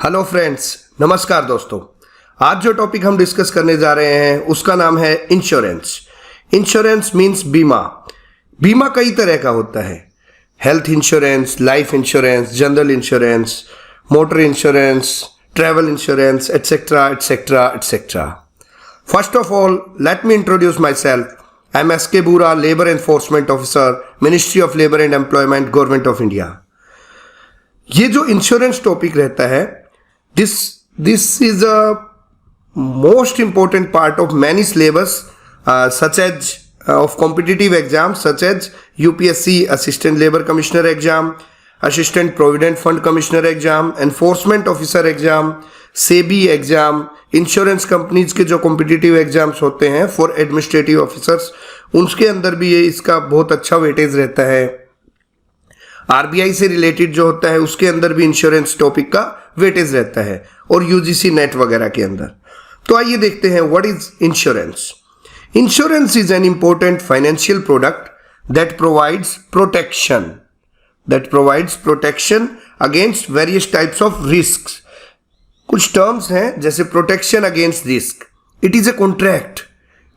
Hello friends, नमस्कार दोस्तों। आज जो टॉपिक हम डिस्कस करने जा रहे हैं उसका नाम है इंश्योरेंस। इंश्योरेंस मींस बीमा। बीमा कई तरह का होता है, health insurance, life insurance, general insurance, motor insurance, travel insurance, etcetera etcetera etcetera. First of all, let me introduce my self. I am S के बूरा, labour enforcement officer, ministry of labour and employment, government of India. ये जो insurance topic रहता है, this is a most important part of many syllabus such as of competitive exams such as UPSC Assistant Labor Commissioner exam, Assistant Provident Fund Commissioner exam, Enforcement Officer exam, SEBI exam, insurance companies के जो competitive exams होते हैं for administrative officers, उनके अंदर भी ये इसका बहुत अच्छा वेटेज रहता है। आरबीआई से रिलेटेड जो होता है उसके अंदर भी इंश्योरेंस टॉपिक का वेटेज रहता है, और यूजीसी नेट वगैरह के अंदर। तो आइए देखते हैं what is insurance. Insurance is an important financial product that provides protection against various types of risk. कुछ टर्म्स हैं जैसे protection against risk. It is a contract,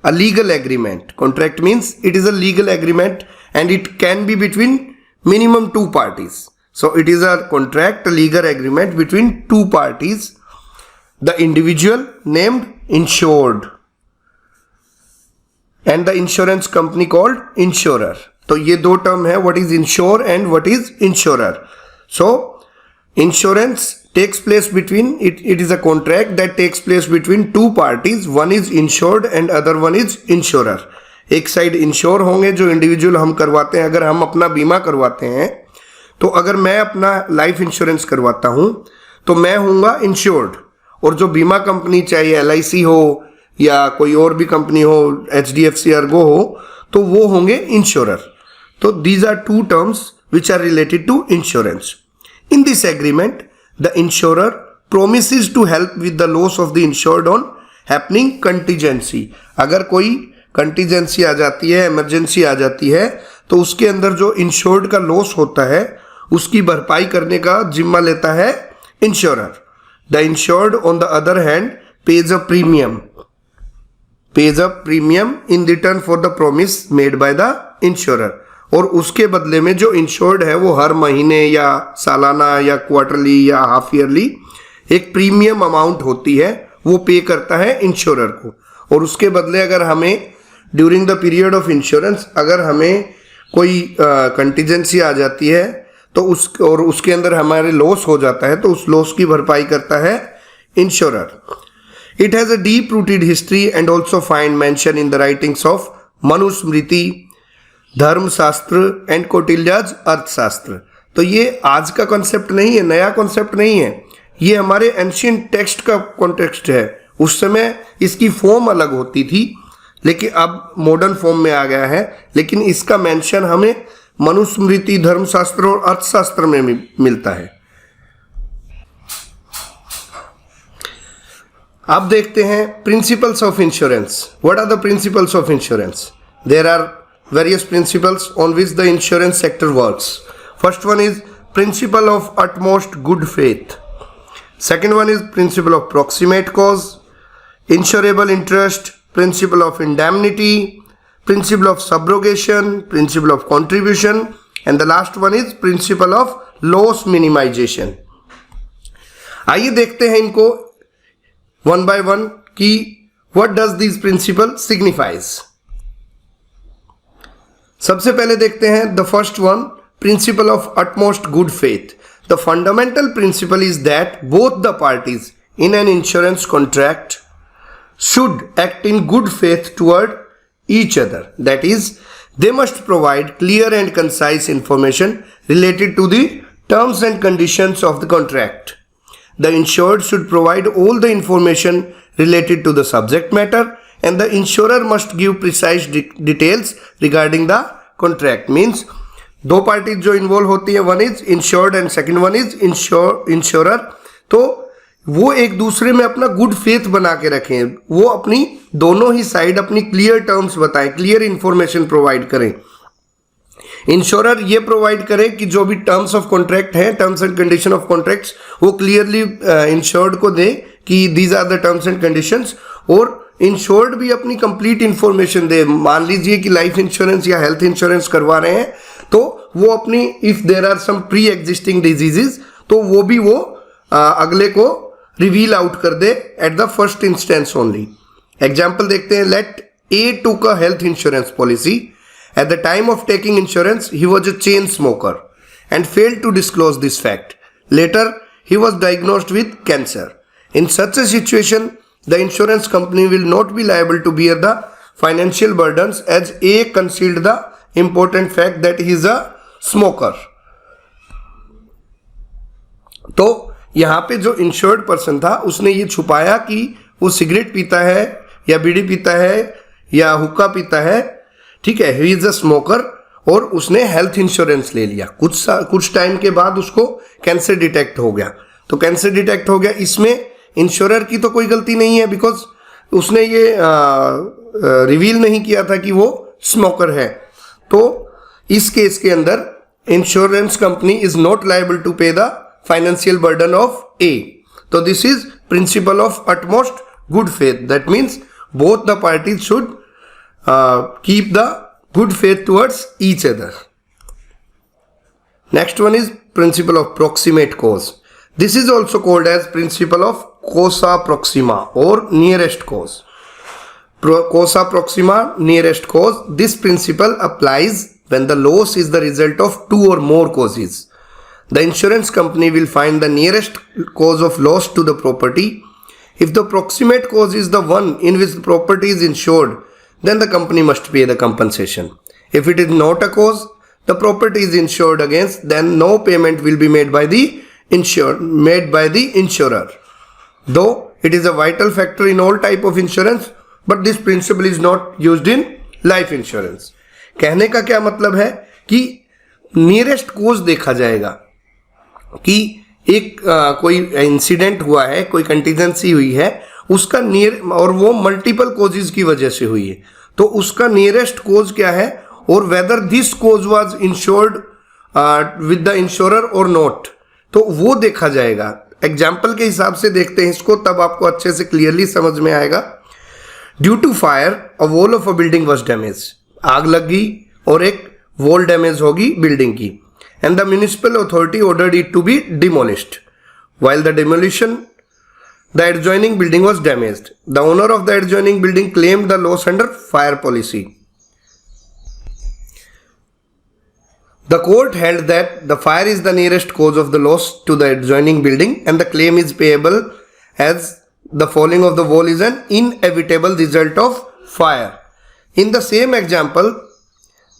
a legal agreement. Contract means it is a legal agreement and it can be between minimum two parties. So it is a contract, a legal agreement between two parties, the individual named insured and the insurance company called insurer. तो ये दो term है, what is insure and what is insurer. So insurance takes place between it is a contract that takes place between two parties. One is insured and other one is insurer. एक side ensure होंगे जो individual हम करवाते हैं। अगर हम अपना बीमा करवाते हैं तो अगर मैं अपना लाइफ इंश्योरेंस करवाता हूं तो मैं होऊंगा इंश्योर्ड, और जो बीमा कंपनी चाहे LIC हो या कोई और भी कंपनी हो, HDFC अर्गो हो, तो वो होंगे इंश्योरर। तो these are two terms which are related to insurance. In this agreement the insurer promises to help with the loss of the insured on happening contingency. अगर कोई कंटीजेंसी आ जाती है, इमरजेंसी आ जाती है, तो उसके अंदर जो इंश्योर्ड का लॉस होता है उसकी भरपाई करने का जिम्मा लेता है insurer. The insured on the other hand page a premium in return for the promise made by the insurer. और उसके बदले में जो इंश्योर्ड है वो हर महीने या सालाना या क्वार्टरली या हाफ ईयरली एक प्रीमियम अमाउंट होती है, वो पे करता है इंश्योरर को। और उसके बदले अगर हमें during the period of insurance अगर हमें कोई कंटीजेंसी आ जाती है तो उसके अंदर हमारे लॉस हो जाता है, तो उस लॉस की भरपाई करता है insurer. It has a deep rooted history and also find mention in the writings of Manusmriti, धर्मशास्त्र एंड कौटिल्याज अर्थशास्त्र। तो ये आज का कॉन्सेप्ट नहीं है, नया कॉन्सेप्ट नहीं है, ये हमारे एंशिएंट टेक्स्ट का कॉन्टेक्स्ट है। उस समय इसकी फॉर्म अलग होती थी, लेकिन अब मॉडर्न फॉर्म में आ गया है। लेकिन इसका मेंशन हमें मनुस्मृति, धर्मशास्त्र और अर्थशास्त्र में मिलता है। अब देखते हैं principles of insurance. What are the principles of insurance? There are various principles on which the insurance sector works. First one is principle of utmost good faith. Second one is principle of proximate cause, insurable interest, principle of indemnity, principle of subrogation, principle of contribution, and the last one is principle of loss minimization. आइए देखते हैं इनको one by one कि what does these principle signifies. सबसे पहले देखते हैं the first one, principle of utmost good faith. The fundamental principle is that both the parties in an insurance contract should act in good faith toward each other. That is, they must provide clear and concise information related to the terms and conditions of the contract. The insured should provide all the information related to the subject matter, and the insurer must give precise details regarding the contract. Means दो party जो involve होती है, one is insured and second one is insurer, तो वो एक दूसरे में अपना गुड फेथ बना के रखें। वो अपनी दोनों ही साइड अपनी क्लियर टर्म्स बताएं, क्लियर इंफॉर्मेशन प्रोवाइड करें। इंश्योरर ये प्रोवाइड करे कि जो भी टर्म्स ऑफ कॉन्ट्रैक्ट है, terms and condition of contracts, वो क्लियरली इंश्योर्ड को दे कि these are the terms and conditions, और इंश्योर्ड भी अपनी कंप्लीट इंफॉर्मेशन दे। मान लीजिए कि लाइफ इंश्योरेंस या हेल्थ इंश्योरेंस करवा रहे हैं, तो वो अपनी if there are some pre existing diseases, तो वो भी वो अगले को रिवील आउट कर दे at the first instance only. Example देखते हैं, let A took a health insurance policy. At the time of taking insurance, he was a chain smoker and failed to disclose this fact. Later, he was diagnosed with cancer. In such a situation, the insurance company will not be liable to bear the financial burdens as A concealed the important fact that he is a smoker. तो यहाँ पे जो insured person था उसने ये छुपाया कि वो सिगरेट पीता है या बीड़ी पीता है या हुक्का पीता है, ठीक है, ही इज अ स्मोकर, और उसने हेल्थ इंश्योरेंस ले लिया। कुछ टाइम के बाद उसको कैंसर डिटेक्ट हो गया। तो कैंसर डिटेक्ट हो गया, इसमें इंश्योरर की तो कोई गलती नहीं है, बिकॉज उसने ये रिवील नहीं किया था कि वो स्मोकर है। तो इस केस के अंदर insurance company is not liable to pay the financial burden of A. तो this is principle of utmost good faith, that means both the parties should keep the good faith towards each other. Next one is principle of proximate cause. This is also called as principle of causa proxima or nearest cause. Causa proxima, nearest cause. This principle applies when the loss is the result of two or more causes. The insurance company will find the nearest cause of loss to the property. If the proximate cause is the one in which the property is insured, then the company must pay the compensation. If it is not a cause the property is insured against, then no payment will be made by the insurer. Though it is a vital factor in all type of insurance, but this principle is not used in life insurance. कहने का क्या मतलब है कि nearest कोज देखा जाएगा कि एक कोई इंसिडेंट हुआ है, कोई कंटीजेंसी हुई है, उसका नियर, और वो मल्टीपल कोजेज की वजह से हुई है, तो उसका नियरेस्ट कोज क्या है, और whether this cause was insured with the insurer और नॉट, तो वो देखा जाएगा। एग्जाम्पल के हिसाब से देखते हैं इसको, तब आपको अच्छे से क्लियरली समझ में आएगा। Due to fire a wall of a building was damage, आग लग गई और एक वॉल डैमेज होगी बिल्डिंग की, and the municipal authority ordered it to be demolished. While the demolition the adjoining building was damaged. The owner of the adjoining building claimed the loss under fire policy. The court held that the fire is the nearest cause of the loss to the adjoining building and the claim is payable as the falling of the wall is an inevitable result of fire. In the same example,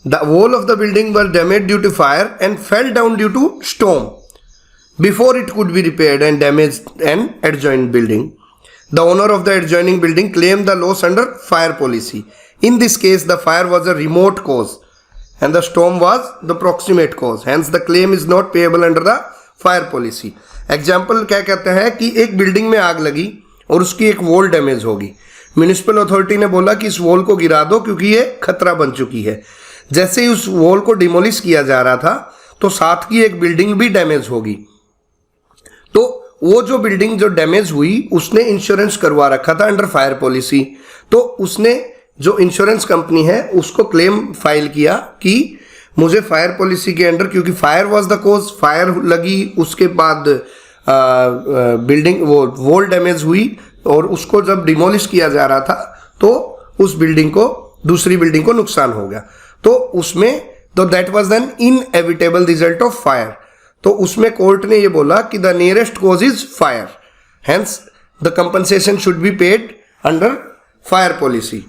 the wall of the building was damaged due to fire and fell down due to storm before it could be repaired and damaged an adjoining building. The owner of the adjoining building claimed the loss under fire policy. In this case, the fire was a remote cause and the storm was the proximate cause. Hence, the claim is not payable under the fire policy. Example क्या कहते हैं कि एक building में आग लगी और उसकी एक वॉल डैमेज होगी। म्युनिसिपल अथॉरिटी ने बोला कि इस वॉल को गिरा दो क्योंकि ये खतरा बन चुकी है। जैसे ही उस वॉल को डिमोलिश किया जा रहा था, तो साथ की एक बिल्डिंग भी डैमेज होगी। तो वो जो बिल्डिंग जो डैमेज हुई उसने इंश्योरेंस करवा रखा था अंडर फायर पॉलिसी, तो उसने जो इंश्योरेंस कंपनी है उसको क्लेम फाइल किया कि मुझे फायर पॉलिसी के अंडर, क्योंकि fire was the cause, fire लगी, उसके बाद बिल्डिंग वो वॉल डैमेज हुई और उसको जब डिमोलिश किया जा रहा था तो उस बिल्डिंग को, दूसरी बिल्डिंग को नुकसान हो गया। तो उसमें तो that was an inevitable result of fire. तो उसमें कोर्ट ने ये बोला कि the nearest cause is fire, hence the compensation should be paid under fire policy.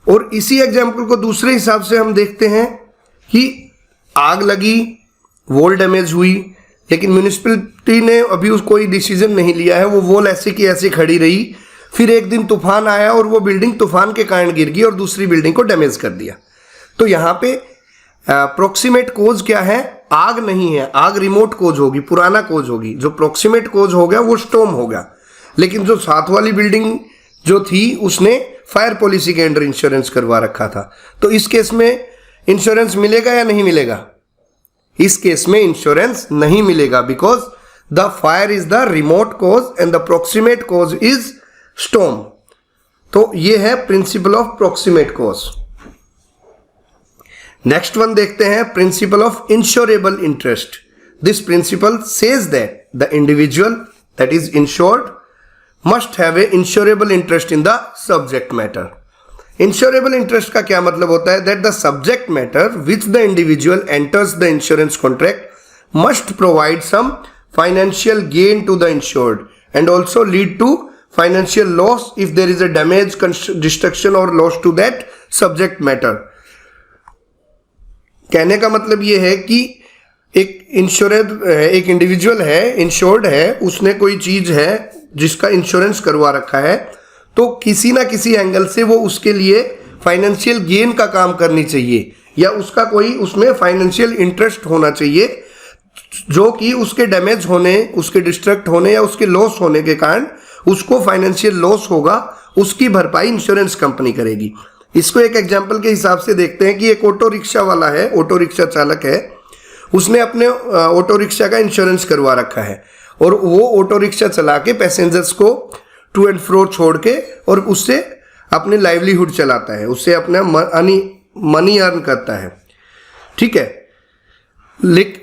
और इसी एग्जाम्पल को दूसरे हिसाब से हम देखते हैं कि आग लगी, वॉल डैमेज हुई, लेकिन म्यूनिसिपैलिटी ने अभी उस कोई डिसीजन नहीं लिया है, वो वॉल ऐसे की ऐसे खड़ी रही। फिर एक दिन तूफान आया और वो बिल्डिंग तूफान के कारण गिर गई और दूसरी बिल्डिंग को डैमेज कर दिया। तो यहाँ पे प्रोक्सीमेट कोज क्या है? आग नहीं है, आग रिमोट कोज होगी, पुराना कोज होगी। जो प्रोक्सीमेट कोज हो गया वो स्टॉर्म होगा, लेकिन जो साथ वाली बिल्डिंग जो थी उसने फायर पॉलिसी के अंडर इंश्योरेंस करवा रखा था। तो इस केस में इंश्योरेंस मिलेगा या नहीं मिलेगा? इस केस में इंश्योरेंस नहीं मिलेगा, because the fire is the remote cause and the proximate cause is storm. तो ये है principle of proximate cause. Next one देखते हैं, principle of insurable interest. This principle says that the individual that is insured must have a insurable interest in the subject matter. Insurable interest का क्या मतलब होता है? That the subject matter which the individual enters the insurance contract must provide some financial gain to the insured and also lead to financial loss if there is a damage, destruction और loss to that subject matter. कहने का मतलब ये है कि एक individual है, insured है, उसने कोई चीज है जिसका इंश्योरेंस करवा रखा है, तो किसी ना किसी एंगल से वो उसके लिए फाइनेंशियल गेन का काम करनी चाहिए या उसका कोई उसमें फाइनेंशियल इंटरेस्ट होना चाहिए, जो कि उसके डैमेज होने, उसके डिस्ट्रक्ट होने या उसके लॉस होने के कारण उसको फाइनेंशियल लॉस होगा, उसकी भरपाई इंश्योरेंस कंपनी करेगी। इसको एक एग्जांपल के हिसाब से देखते हैं कि एक ऑटो रिक्शा वाला है, ऑटो रिक्शा चालक है, उसने अपने ऑटो रिक्शा का इंश्योरेंस करवा रखा है और वो ऑटो रिक्शा चला के पैसेंजर्स को टू एंड फ्रो छोड़ के और उससे अपने लाइवलीहुड चलाता है, उससे अपना मनी अर्न करता है, ठीक है।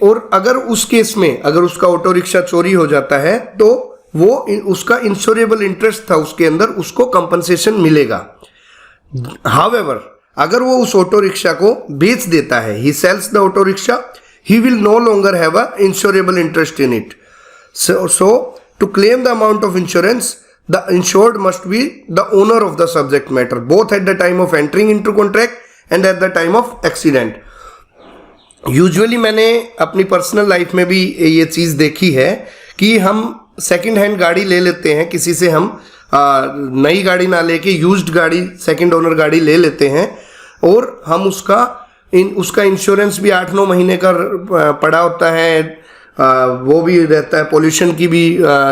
और अगर उस केस में अगर उसका ऑटो रिक्शा चोरी हो जाता है तो वो उसका इंश्योरेबल इंटरेस्ट था उसके अंदर, उसको कंपनसेशन मिलेगा। हाउएवर अगर वो उस ऑटो रिक्शा को बेच देता है, he sells the auto rickshaw, he will no longer have a insurable interest in it. So to claim the amount of insurance, the insured must be the owner of the subject matter, both at the time of entering into contract and at the time of accident. Usually मैंने अपनी personal life में भी ये चीज़ देखी है कि हम second hand गाड़ी ले लेते हैं किसी से, हम नई गाड़ी ना लेके यूज्ड गाड़ी, सेकंड ओनर गाड़ी ले लेते हैं और हम उसका इंश्योरेंस भी 8-9 महीने का पड़ा होता है, वो भी रहता है, पोल्यूशन की भी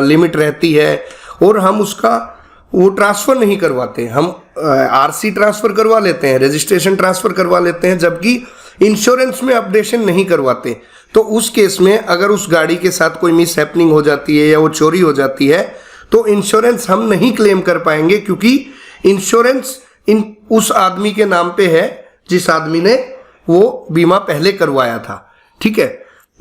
लिमिट रहती है और हम उसका वो ट्रांसफ़र नहीं करवाते, हम आरसी ट्रांसफ़र करवा लेते हैं, रजिस्ट्रेशन ट्रांसफ़र करवा लेते हैं, जबकि इंश्योरेंस में अपडेशन नहीं करवाते। तो उस केस में अगर उस गाड़ी के साथ कोई मिस हैपनिंग हो जाती है या वो चोरी हो जाती है तो इंश्योरेंस हम नहीं क्लेम कर पाएंगे, क्योंकि इंश्योरेंस उस आदमी के नाम पे है जिस आदमी ने वो बीमा पहले करवाया था, ठीक है।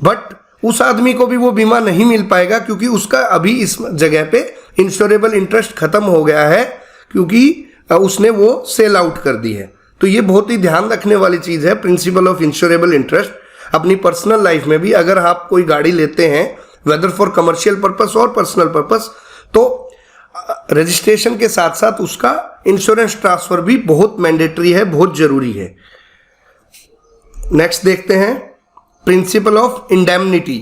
बट उस आदमी को भी वो बीमा नहीं मिल पाएगा क्योंकि उसका अभी इस जगह पे इंश्योरेबल इंटरेस्ट खत्म हो गया है, क्योंकि उसने वो सेल आउट कर दी है। तो ये बहुत ही ध्यान रखने वाली चीज़ है, प्रिंसिपल ऑफ इंश्योरेबल इंटरेस्ट। अपनी पर्सनल लाइफ में भी अगर आप कोई गाड़ी लेते हैं, वेदर फॉर कमर्शियल पर्पस और पर्सनल पर्पस, तो रजिस्ट्रेशन के साथ साथ उसका इंश्योरेंस ट्रांसफर भी बहुत मैंडेटरी है, बहुत जरूरी है। नेक्स्ट देखते हैं, principle of indemnity.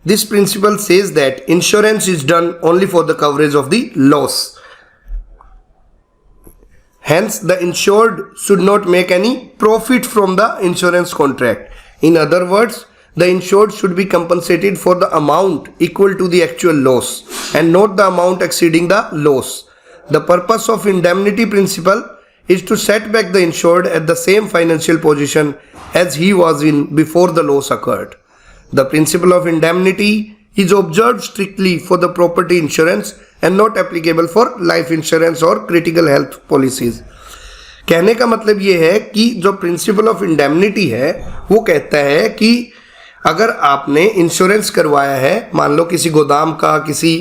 This principle says that insurance is done only for the coverage of the loss, hence the insured should not make any profit from the insurance contract. In other words, the insured should be compensated for the amount equal to the actual loss and not the amount exceeding the loss. The purpose of indemnity principle is to set back the insured at the same financial position as he was in before the loss occurred. The principle of indemnity is observed strictly for the property insurance and not applicable for life insurance or critical health policies. कहने का मतलब ये है कि जो principle of indemnity है वो कहता है कि अगर आपने इंश्योरेंस करवाया है, मान लो किसी गोदाम का, किसी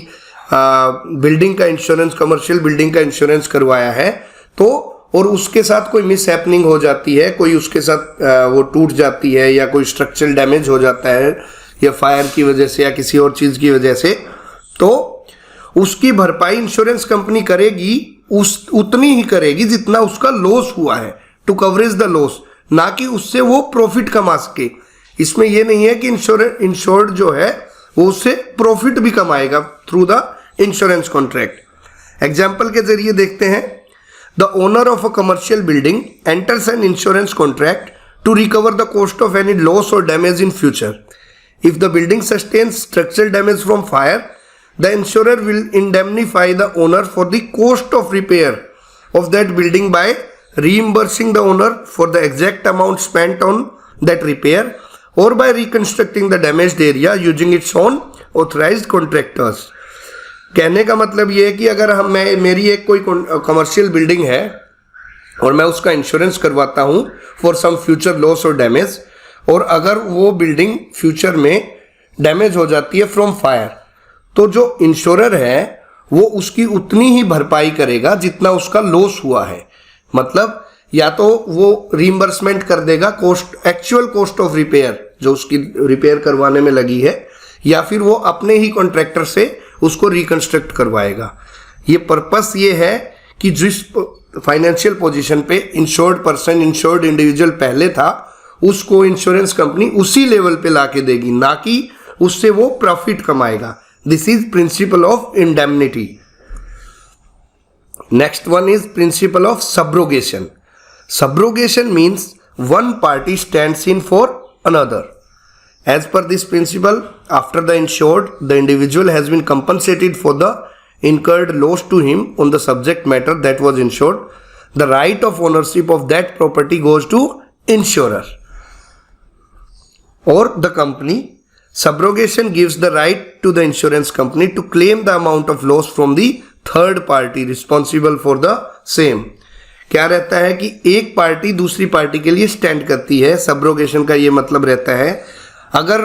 बिल्डिंग का इंश्योरेंस, कमर्शियल बिल्डिंग का इंश्योरेंस करवाया है, तो और उसके साथ कोई मिस हैपनिंग हो जाती है, कोई उसके साथ वो टूट जाती है या कोई स्ट्रक्चरल डैमेज हो जाता है या फायर की वजह से या किसी और चीज़ की वजह से, तो उसकी भरपाई इंश्योरेंस कंपनी करेगी, उतनी ही करेगी जितना उसका लॉस हुआ है, टू कवरेज द लॉस, ना कि उससे वो प्रॉफिट कमा सके। इसमें ये नहीं है कि इंश्योर्ड जो है वो उससे प्रॉफिट भी कमाएगा through the insurance contract. Example के जरिए देखते हैं, the owner of a commercial building enters an insurance contract to recover the cost of any loss और damage in future. If the building sustains structural damage from fire, the insurer will indemnify the owner for the cost of repair of that building by reimbursing the owner for the exact amount spent on that repair or by reconstructing the damaged area using its own authorized contractors. कहने का मतलब ये है कि अगर मेरी एक कोई कमर्शियल बिल्डिंग है और मैं उसका इंश्योरेंस करवाता हूँ फॉर सम फ्यूचर लॉस और डैमेज, और अगर वो बिल्डिंग फ्यूचर में डैमेज हो जाती है फ्रॉम फायर, तो जो इंश्योरर है वो उसकी उतनी ही भरपाई करेगा जितना उसका लॉस हुआ है। मतलब या तो वो रीइंबर्समेंट कर देगा एक्चुअल कॉस्ट ऑफ रिपेयर जो उसकी रिपेयर करवाने में लगी है, या फिर वो अपने ही कॉन्ट्रैक्टर से उसको रिकंस्ट्रक्ट करवाएगा। ये पर्पस ये है कि जिस फाइनेंशियल पोजीशन पे इंश्योर्ड पर्सन, इंश्योर्ड इंडिविजुअल पहले था, उसको इंश्योरेंस कंपनी उसी लेवल पे लाके देगी, ना कि उससे वो प्रॉफिट कमाएगा। This is principle of indemnity. Next one is principle of subrogation. Subrogation means one party stands in for another. As per this principle, after the insured, the individual has been compensated for the incurred loss to him on the subject matter that was insured. The right of ownership of that property goes to insurer or the company. Subrogation gives the right to the insurance company to claim the amount of loss from the third party responsible for the same. क्या रहता है कि एक party दूसरी party के लिए stand करती है। सब्रोगेशन का ये मतलब रहता है, अगर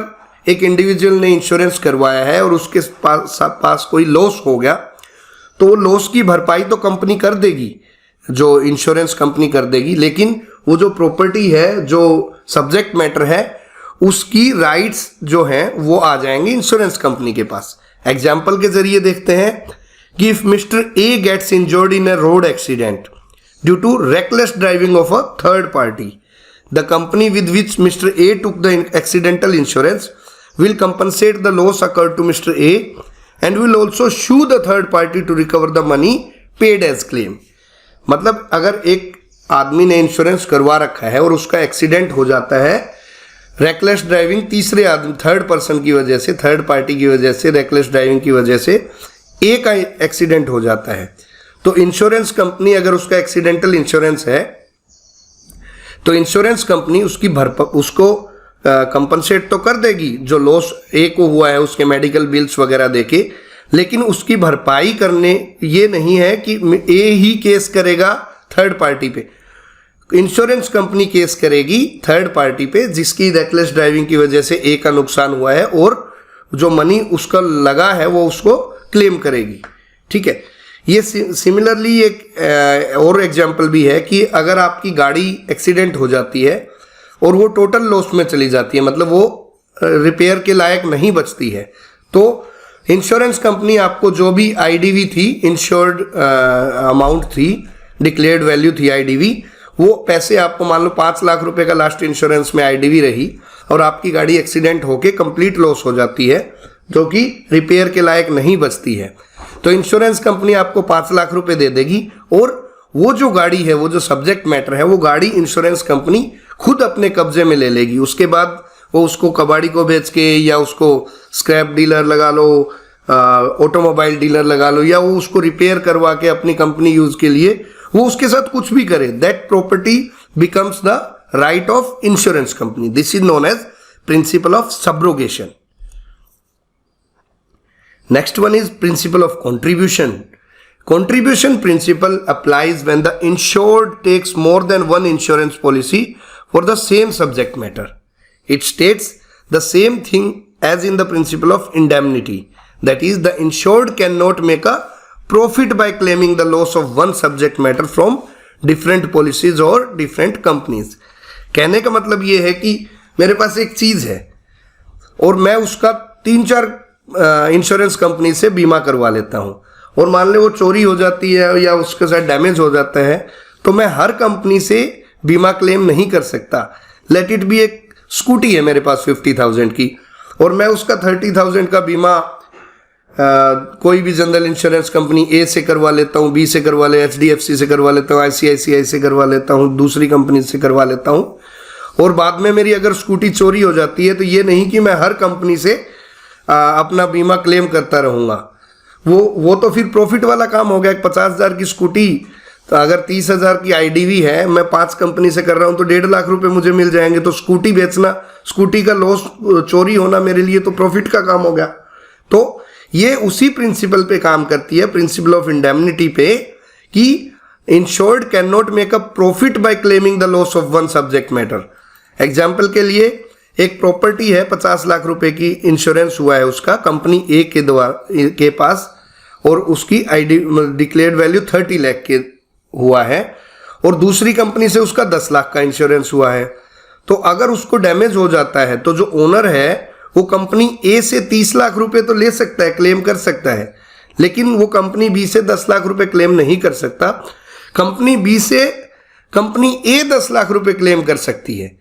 एक इंडिविजुअल ने इंश्योरेंस करवाया है और उसके पास कोई लॉस हो गया, तो वो लॉस की भरपाई तो कंपनी कर देगी, जो इंश्योरेंस कंपनी कर देगी, लेकिन वो जो प्रॉपर्टी है, जो सब्जेक्ट मैटर है, उसकी राइट्स जो हैं वो आ जाएंगे इंश्योरेंस कंपनी के पास। एग्जाम्पल के जरिए देखते हैं कि if mister A gets injured in a road accident due to reckless driving of a third party, the company with which Mr. A took the accidental insurance will compensate the loss occurred to Mr. A and will also sue the third party to recover the money paid as claim. मतलब अगर एक आदमी ने insurance करवा रखा है और उसका एक्सीडेंट हो जाता है, रेकलेस ड्राइविंग तीसरे आदमी, थर्ड पर्सन की वजह से, थर्ड पार्टी की वजह से, रेकलेस ड्राइविंग की वजह से ए का एक्सीडेंट हो जाता है, तो इंश्योरेंस कंपनी, अगर उसका एक्सीडेंटल इंश्योरेंस है, तो इंश्योरेंस कंपनी उसको कंपनसेट तो कर देगी जो लॉस ए को हुआ है, उसके मेडिकल बिल्स वगैरह देके, लेकिन उसकी भरपाई करने ये नहीं है कि ए ही केस करेगा थर्ड पार्टी पे। इंश्योरेंस कंपनी केस करेगी थर्ड पार्टी पे जिसकी रेकलेस ड्राइविंग की वजह से ए का नुकसान हुआ है, और जो मनी उसका लगा है वो उसको क्लेम करेगी। ठीक है। ये सिमिलरली एक और एग्जाम्पल भी है कि अगर आपकी गाड़ी एक्सीडेंट हो जाती है और वो टोटल लॉस में चली जाती है, मतलब वो रिपेयर के लायक नहीं बचती है, तो इंश्योरेंस कंपनी आपको जो भी आईडीवी थी, इंश्योर्ड अमाउंट थी, डिक्लेयर्ड वैल्यू थी आईडीवी, वो पैसे आपको, मान लो 5 लाख रुपए का लास्ट इंश्योरेंस में आईडीवी रही और आपकी गाड़ी एक्सीडेंट होके कंप्लीट लॉस हो जाती है जो कि रिपेयर के लायक नहीं बचती है, तो इंश्योरेंस कंपनी आपको 5 लाख रुपए दे देगी, और वो जो गाड़ी है, वो जो सब्जेक्ट मैटर है, वो गाड़ी इंश्योरेंस कंपनी खुद अपने कब्जे में ले लेगी। उसके बाद वो उसको कबाड़ी को बेच के, या उसको स्क्रैप डीलर लगा लो, ऑटोमोबाइल डीलर लगा लो, या वो उसको रिपेयर करवा के अपनी कंपनी यूज के लिए वो उसके साथ कुछ भी करे, that property becomes the right of insurance company. This is known as principle of subrogation. Next one is principle of contribution. Contribution principle applies when the insured takes more than one insurance policy for the same subject matter. It states the same thing as in the principle of indemnity. That is, the insured cannot make a profit by claiming the loss of one subject matter from different policies or different companies. कहने का मतलब ये है कि मेरे पास एक चीज है और मैं उसका 3-4 इंश्योरेंस कंपनी से बीमा करवा लेता हूं, और मान लो वो चोरी हो जाती है या उसके साथ डैमेज हो जाता है, तो मैं हर कंपनी से बीमा क्लेम नहीं कर सकता। लेट इट बी, एक स्कूटी है मेरे पास 50,000 की, और मैं उसका 30,000 का बीमा कोई भी जनरल इंश्योरेंस कंपनी ए से करवा लेता हूँ, बी से करवा ले, HDFC से करवा लेता हूँ, ICICI से करवा लेता हूँ, दूसरी कंपनी से करवा लेता हूँ, और बाद में मेरी अगर स्कूटी चोरी हो जाती है, तो ये नहीं कि मैं हर कंपनी से अपना बीमा क्लेम करता रहूँगा। वो तो फिर प्रॉफिट वाला काम हो गया। 50,000 की स्कूटी तो अगर 30,000 की आईडीवी है, मैं 5 कंपनी से कर रहा हूं तो 1.5 लाख रुपए मुझे मिल जाएंगे। तो स्कूटी बेचना, स्कूटी का लॉस, चोरी होना मेरे लिए तो प्रॉफिट का काम हो गया। तो ये उसी प्रिंसिपल पे काम करती है, प्रिंसिपल ऑफ इंडेमनिटी पे, कि insured can not make a profit by claiming the loss of one subject matter. Example के लिए एक प्रॉपर्टी है, 50 लाख रुपए की इंश्योरेंस हुआ है उसका कंपनी ए के पास, और उसकी डिक्लेयर्ड वैल्यू 30 लाख के हुआ है, और दूसरी कंपनी से उसका 10 लाख का इंश्योरेंस हुआ है। तो अगर उसको डैमेज हो जाता है तो जो ओनर है वो कंपनी ए से 30 लाख रुपए तो ले सकता है, क्लेम कर सकता है, लेकिन वो कंपनी बी से 10 लाख रुपए क्लेम नहीं कर सकता। कंपनी बी से कंपनी ए 10 लाख रुपए क्लेम कर सकती है,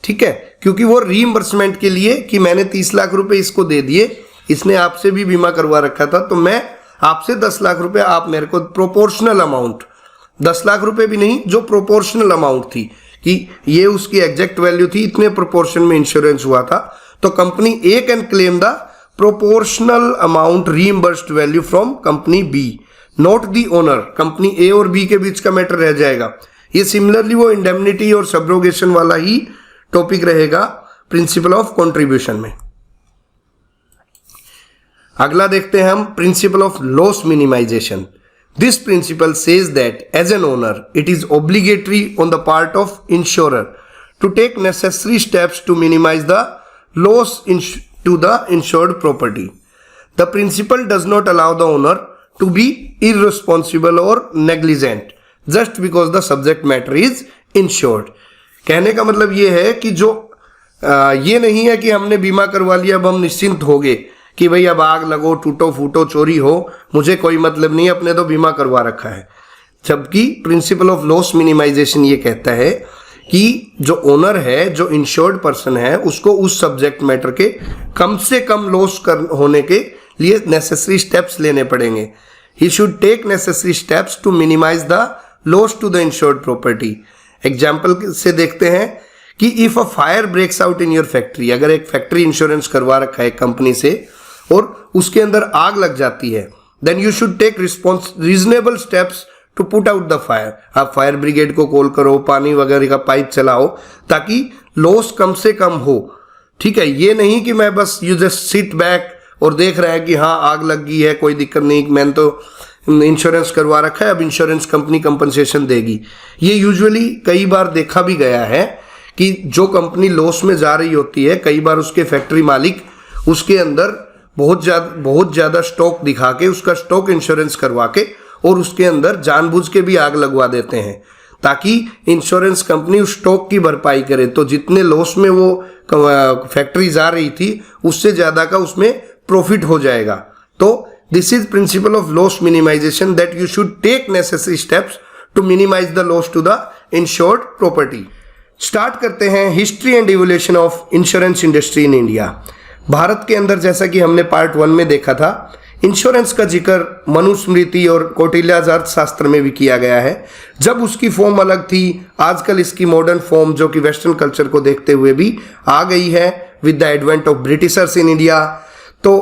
ठीक है, क्योंकि वो रीइंबर्समेंट के लिए कि मैंने 30 लाख रुपए इसको दे दिए, इसने आपसे भी बीमा करवा रखा था, तो मैं आपसे 10 लाख रुपए, आप मेरे को प्रोपोर्शनल अमाउंट, 10 लाख रुपए भी नहीं, जो प्रोपोर्शनल अमाउंट थी कि ये उसकी एग्जैक्ट वैल्यू थी, इतने प्रोपोर्शन में इंश्योरेंस हुआ था, तो company A can claim the proportional amount reimbursed value from company B, not the owner. Company A और बी के बीच का मैटर रह जाएगा। ये सिमिलरली वो इंडेमनिटी और सब्रोगेशन वाला ही टॉपिक रहेगा प्रिंसिपल ऑफ कंट्रीब्यूशन में। अगला देखते हैं हम principle of loss minimisation. This principle says that as an owner it is obligatory on the part of insurer to take necessary steps to minimise the loss to the insured property. The principle does not allow the owner to be irresponsible or negligent just because the subject matter is insured. कहने का मतलब ये है कि जो ये नहीं है कि हमने बीमा करवा लिया अब हम निश्चिंत हो गए कि भाई अब आग लगो, टूटो फूटो, चोरी हो, मुझे कोई मतलब नहीं, अपने तो बीमा करवा रखा है। जबकि प्रिंसिपल ऑफ लॉस मिनिमाइजेशन ये कहता है कि जो ओनर है, जो इंश्योर्ड पर्सन है, उसको उस सब्जेक्ट मैटर के कम से कम लॉस होने के लिए नेसेसरी स्टेप्स लेने पड़ेंगे। He should take necessary steps to minimise the loss to the insured property. Example से देखते हैं कि if a fire breaks out in your factory, अगर एक फैक्ट्री इंश्योरेंस करवा रखा है कंपनी से और उसके अंदर आग लग जाती है, then you should take reasonable steps to put out the fire. आप फायर ब्रिगेड को कॉल करो, पानी वगैरह का पाइप चलाओ, ताकि लॉस कम से कम हो, ठीक है। ये नहीं कि मैं बस यू जस्ट सिट बैक और देख रहा है कि हाँ आग लग गई है, कोई दिक्कत नहीं, मैंने तो इंश्योरेंस करवा रखा है, अब इंश्योरेंस कंपनी कंपनसेशन देगी। ये यूजुअली कई बार देखा भी गया है कि जो कंपनी लॉस में जा रही होती है, कई बार उसके फैक्ट्री मालिक उसके अंदर बहुत ज़्यादा स्टॉक दिखा के, उसका स्टॉक इंश्योरेंस करवा के और उसके अंदर जानबूझ के भी आग लगवा देते हैं, ताकि इंश्योरेंस कंपनी उस स्टॉक की भरपाई करे। तो जितने लॉस में वो फैक्ट्री जा रही थी, उससे ज़्यादा का उसमें प्रॉफिट हो जाएगा। तो this is principle of loss minimisation, that you should take necessary steps to minimise the loss to the insured property. Start करते हैं history and evolution of insurance industry in India. Bharat के अंदर, जैसा कि हमने पार्ट 1 में देखा था, इंश्योरेंस का जिक्र मनुस्मृति और कौटिल्याज अर्थशास्त्र में भी किया गया है। जब उसकी फॉर्म अलग थी, आजकल इसकी मॉडर्न फॉर्म जो कि वेस्टर्न कल्चर को देखते हुए भी आ गई है with the advent of Britishers in India. तो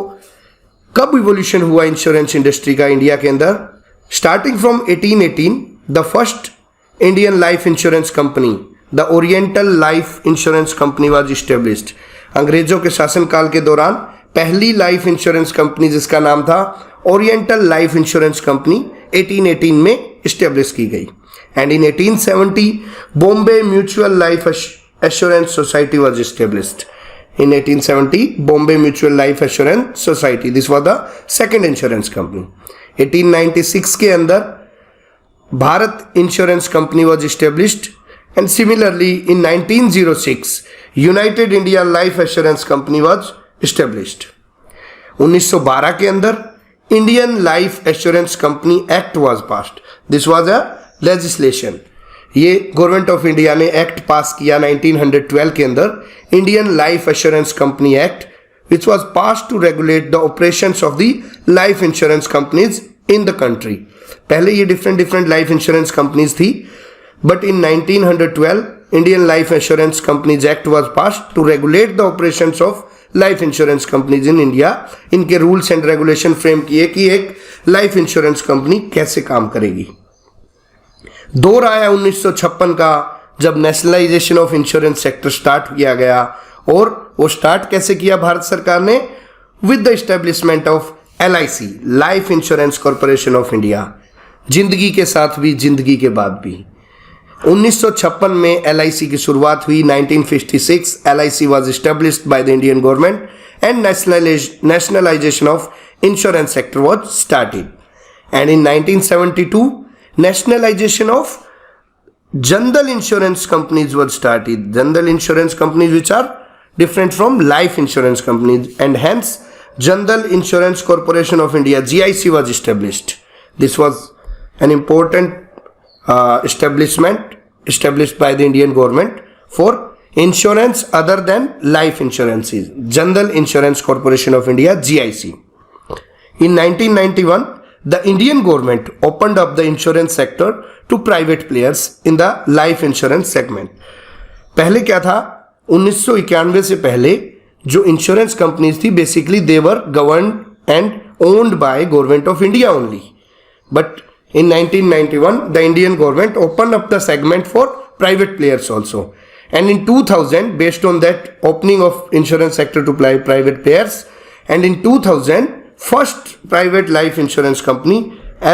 कब इवोल्यूशन हुआ इंश्योरेंस इंडस्ट्री का इंडिया के अंदर? Starting from 1818 the first Indian life insurance company, the oriental life insurance company was established. अंग्रेजों के शासनकाल के दौरान पहली लाइफ इंश्योरेंस कंपनी, जिसका नाम था ओरिएंटल लाइफ इंश्योरेंस कंपनी, 1818 में इस्टेब्लिश की गई। And in 1870 Bombay mutual life assurance society was established. In 1870 Bombay mutual life assurance society, this was the second insurance company. 1896 के अंदर Bharat insurance company was established. And similarly in 1906 United India life assurance company was established। 1912 के अंदर Indian life assurance company act was passed. This was a legislation. ये government of India ने act पास किया 1912 के अंदर, Indian life assurance company act, which was passed to regulate the operations of the life insurance companies in the country. पहले ये different life insurance companies थी, but in 1912 Indian life assurance companies act was passed to regulate the operations of life insurance companies in India. इनके rules and regulation frame किए कि एक life insurance company कैसे काम करेगी। दौर आया 1956 का, जब nationalisation of insurance sector start किया गया, और वो स्टार्ट कैसे किया भारत सरकार ने? With the establishment of LIC, life insurance corporation of India. जिंदगी के साथ भी, जिंदगी के बाद भी। 1956 में LIC की शुरुआत हुई। 1956 LIC was established by the Indian government and nationalization of insurance sector was started. And in 1972 nationalization of general insurance companies was started. General insurance companies which are different from life insurance companies, and hence General Insurance Corporation of India, GIC, was established. This was an important establishment established by the Indian government for insurance other than life insurances. General Insurance Corporation of India, GIC. In 1991, the Indian government opened up the insurance sector to private players in the life insurance segment. पहले क्या था? 1991 से पहले जो insurance companies थी, basically they were governed and owned by government of India only. But in 1991 the Indian government opened up the segment for private players also, and in 2000, based on that opening of insurance sector to private players, and in 2000 first private life insurance company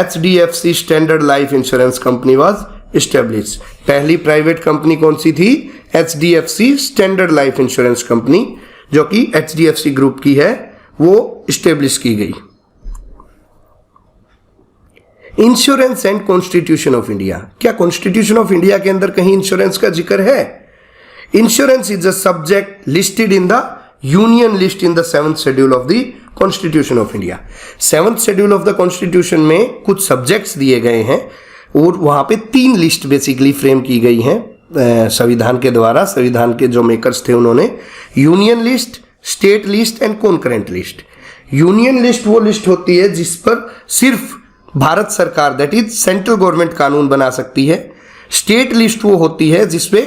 HDFC Standard Life Insurance Company was established. पहली private company कौन सी थी? HDFC Standard Life Insurance Company, जो कि HDFC group की है, वो establish की गई. Insurance and constitution of India. क्या कॉन्स्टिट्यूशन ऑफ इंडिया के अंदर कहीं इंश्योरेंस का जिक्र है? Insurance is a subject listed in the union list in the 7th schedule of the constitution of India. 7th schedule of the constitution में कुछ subjects दिए गए हैं, और वहां पे 3 लिस्ट बेसिकली फ्रेम की गई हैं संविधान के द्वारा. संविधान के जो मेकर्स थे उन्होंने union list, state list and concurrent list. Union list वो लिस्ट होती है जिस पर सिर्फ भारत सरकार, दैट इज सेंट्रल गवर्नमेंट, कानून बना सकती है. स्टेट लिस्ट वो होती है जिसपे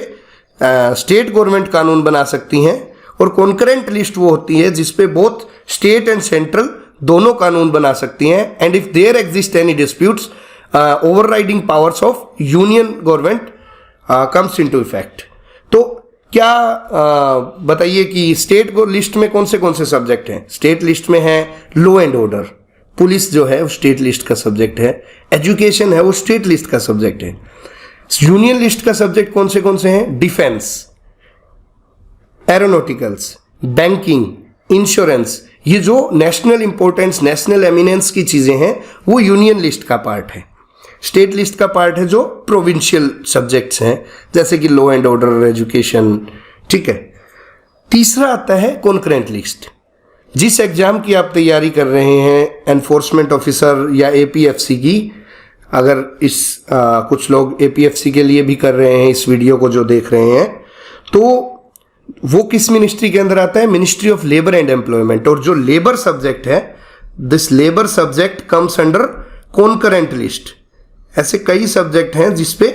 स्टेट गवर्नमेंट कानून बना सकती हैं, और कॉन्करेंट लिस्ट वो होती है जिसपे बोथ स्टेट एंड सेंट्रल दोनों कानून बना सकती हैं. And if there exist any disputes, overriding powers of union government comes into effect. तो क्या बताइए कि स्टेट लिस्ट में कौन से सब्जेक्ट हैं? स्टेट लिस्ट में है लॉ एंड ऑर्डर. पुलिस जो है वो स्टेट लिस्ट का सब्जेक्ट है. एजुकेशन है वो स्टेट लिस्ट का सब्जेक्ट है. यूनियन लिस्ट का सब्जेक्ट कौन से हैं? Defence, aeronauticals, banking, insurance. ये जो नेशनल इंपॉर्टेंस, नेशनल एमिनेंस की चीजें हैं वो यूनियन लिस्ट का पार्ट है. स्टेट लिस्ट का पार्ट है जो प्रोविंशियल सब्जेक्ट्स हैं, जैसे कि लॉ एंड ऑर्डर, एजुकेशन. ठीक है. तीसरा आता है कॉन्करेंट लिस्ट. जिस एग्जाम की आप तैयारी कर रहे हैं, एनफोर्समेंट ऑफिसर या APFC की, अगर कुछ लोग APFC के लिए भी कर रहे हैं इस वीडियो को जो देख रहे हैं, तो वो किस मिनिस्ट्री के अंदर आता है? Ministry of labour and employment. और जो लेबर सब्जेक्ट है, this labour subject comes under concurrent list. ऐसे कई सब्जेक्ट हैं जिसपे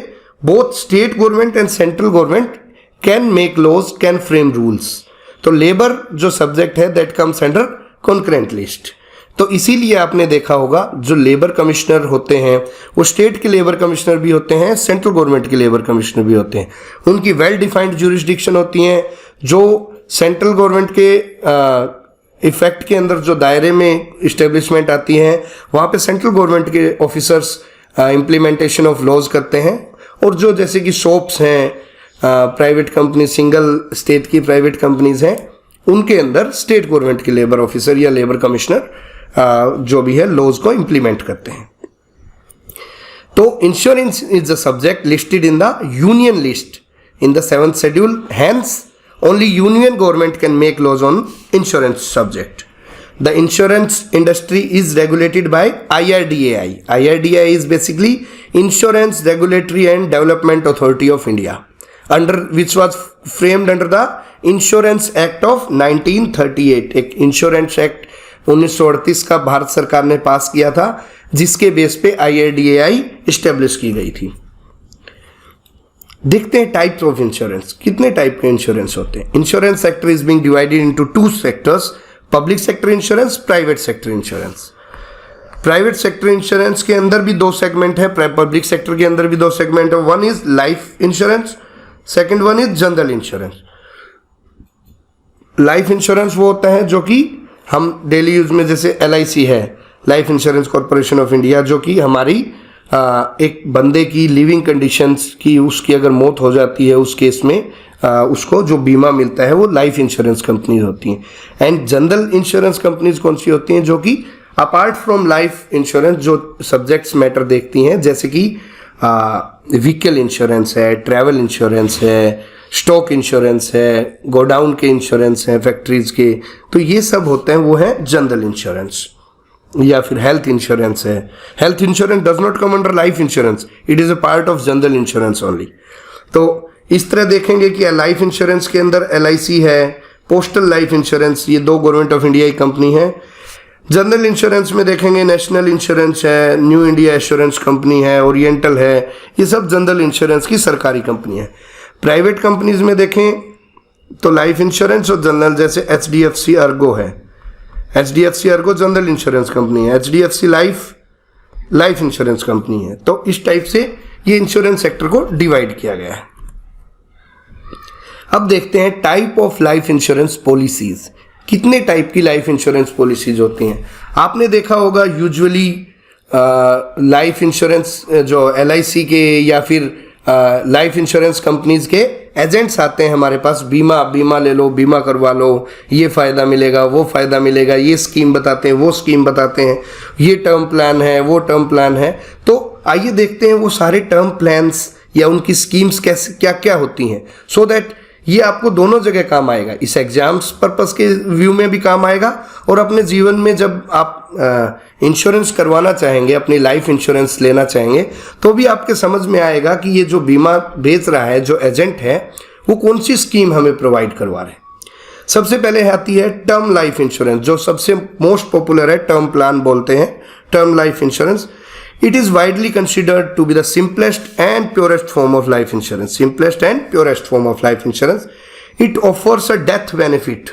both state government and central government can make laws, can frame rules. तो लेबर जो सब्जेक्ट है that comes under concurrent list. तो इसीलिए आपने देखा होगा जो लेबर कमिश्नर होते हैं वो स्टेट के लेबर कमिश्नर भी होते हैं, सेंट्रल गवर्नमेंट के लेबर कमिश्नर भी होते हैं. उनकी वेल डिफाइंड ज्यूरिसडिक्शन होती हैं. जो सेंट्रल गवर्नमेंट के इफेक्ट के अंदर जो दायरे में इस्टेब्लिशमेंट आती है, वहाँ पे सेंट्रल गवर्नमेंट के ऑफिसर्स इम्प्लीमेंटेशन ऑफ लॉज करते हैं. और जो जैसे कि शॉप्स हैं, प्राइवेट कंपनी, सिंगल स्टेट की प्राइवेट कंपनीज हैं, उनके अंदर स्टेट गवर्नमेंट के लेबर ऑफिसर या लेबर कमिश्नर जो भी है लॉज को इंप्लीमेंट करते हैं. तो insurance is a subject listed in the union list in the 7th schedule. Hence only union government can make laws on insurance subject. The insurance industry is regulated by IRDAI. IRDAI is basically Insurance Regulatory and Development Authority of India, under which was framed under the Insurance Act of 1938. एक insurance act 1938 का भारत सरकार ने पास किया था, जिसके base पे IRDAI establish की गई थी. देखते हैं टाइप्स ऑफ इंश्योरेंस. कितने टाइप के इंश्योरेंस होते हैं? Insurance sector is being divided into 2 sectors, public sector insurance, private sector insurance. Private sector insurance के अंदर भी दो सेगमेंट है, पब्लिक सेक्टर के अंदर भी दो सेगमेंट है। One is life insurance, second one is general insurance. Life insurance वो होता है जो कि हम डेली यूज में, जैसे LIC है, life insurance corporation of India, जो कि हमारी एक बंदे की लिविंग कंडीशंस की, उसकी अगर मौत हो जाती है उस केस में उसको जो बीमा मिलता है वो लाइफ इंश्योरेंस कंपनीज होती हैं। एंड जनरल इंश्योरेंस कंपनीज कौन सी होती हैं? जो कि अपार्ट फ्रॉम लाइफ इंश्योरेंस जो सब्जेक्ट्स मैटर देखती हैं, जैसे कि व्हीकल इंश्योरेंस है, ट्रैवल इंश्योरेंस है, स्टॉक इंश्योरेंस है, गोडाउन के इंश्योरेंस हैं, फैक्ट्रीज के, तो ये सब होते हैं वो है जनरल इंश्योरेंस। या फिर हेल्थ इंश्योरेंस है। Health insurance does not come under life insurance, it is a part of general insurance only. तो इस तरह देखेंगे कि लाइफ इंश्योरेंस के अंदर LIC है, पोस्टल लाइफ इंश्योरेंस, ये दो गवर्नमेंट ऑफ इंडिया की कंपनी है। जनरल इंश्योरेंस में देखेंगे नेशनल इंश्योरेंस है, न्यू इंडिया एश्योरेंस कंपनी है, ओरिएंटल है, ये सब जनरल इंश्योरेंस की सरकारी कंपनी है। प्राइवेट कंपनीज में देखें तो लाइफ इंश्योरेंस और जनरल, जैसे HDFC अर्गो है, HDFC Ergo general insurance company है, HDFC लाइफ इंश्योरेंस कंपनी है। तो इस टाइप से ये इंश्योरेंस सेक्टर को डिवाइड किया गया है। अब देखते हैं type of life insurance policies. कितने टाइप की लाइफ इंश्योरेंस पॉलिसीज होती हैं? आपने देखा होगा यूजुअली लाइफ इंश्योरेंस जो LIC के या फिर लाइफ इंश्योरेंस कंपनीज के एजेंट्स आते हैं हमारे पास, बीमा ले लो, बीमा करवा लो, ये फ़ायदा मिलेगा, वो फ़ायदा मिलेगा, ये स्कीम बताते हैं, वो स्कीम बताते हैं, ये टर्म प्लान है, वो टर्म प्लान है। तो आइए देखते हैं वो सारे टर्म प्लान्स या उनकी स्कीम्स कैसे क्या क्या होती हैं, सो दैट ये आपको दोनों जगह काम आएगा। इस एग्जाम्स पर्पस के व्यू में भी काम आएगा और अपने जीवन में जब आप इंश्योरेंस करवाना चाहेंगे, अपनी लाइफ इंश्योरेंस लेना चाहेंगे, तो भी आपके समझ में आएगा कि ये जो बीमा बेच रहा है, जो एजेंट है, वो कौन सी स्कीम हमें प्रोवाइड करवा रहे हैं। सबसे पहले आती है टर्म लाइफ इंश्योरेंस, जो सबसे मोस्ट पॉपुलर है, टर्म प्लान बोलते हैं, term life insurance. It is widely considered to be the simplest and purest form of life insurance. Simplest and purest form of life insurance. It offers a death benefit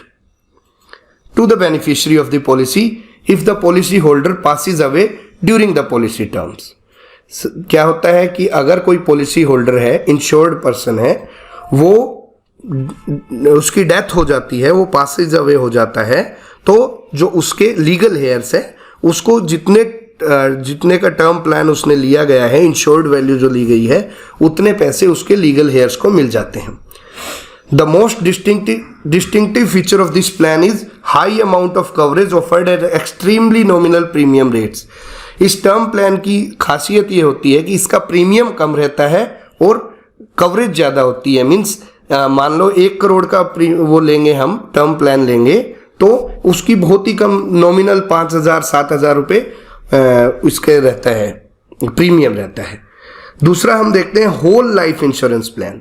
to the beneficiary of the policy if the policy holder passes away during the policy terms. क्या होता है कि अगर कोई policy holder है, insured person है, वो उसकी डेथ हो जाती है, वो पासेज अवे हो जाता है, तो जो उसके लीगल हेयर्स है उसको जितने का टर्म प्लान उसने लिया गया है, इंश्योर्ड वैल्यू जो ली गई है, उतने पैसे उसके लीगल हेयर्स को मिल जाते हैं। The most distinctive feature of this plan is high amount of coverage offered eight extremely nominal premium rates. इस टर्म प्लान की खासियत ये होती है कि इसका प्रीमियम कम रहता है और कवरेज ज़्यादा होती है। मीन्स मान लो 1 करोड़ का वो लेंगे, हम टर्म प्लान लेंगे, तो उसकी बहुत ही कम नॉमिनल 5,000-7,000 रुपये इसके रहता है, प्रीमियम रहता है। दूसरा हम देखते हैं whole life insurance plan.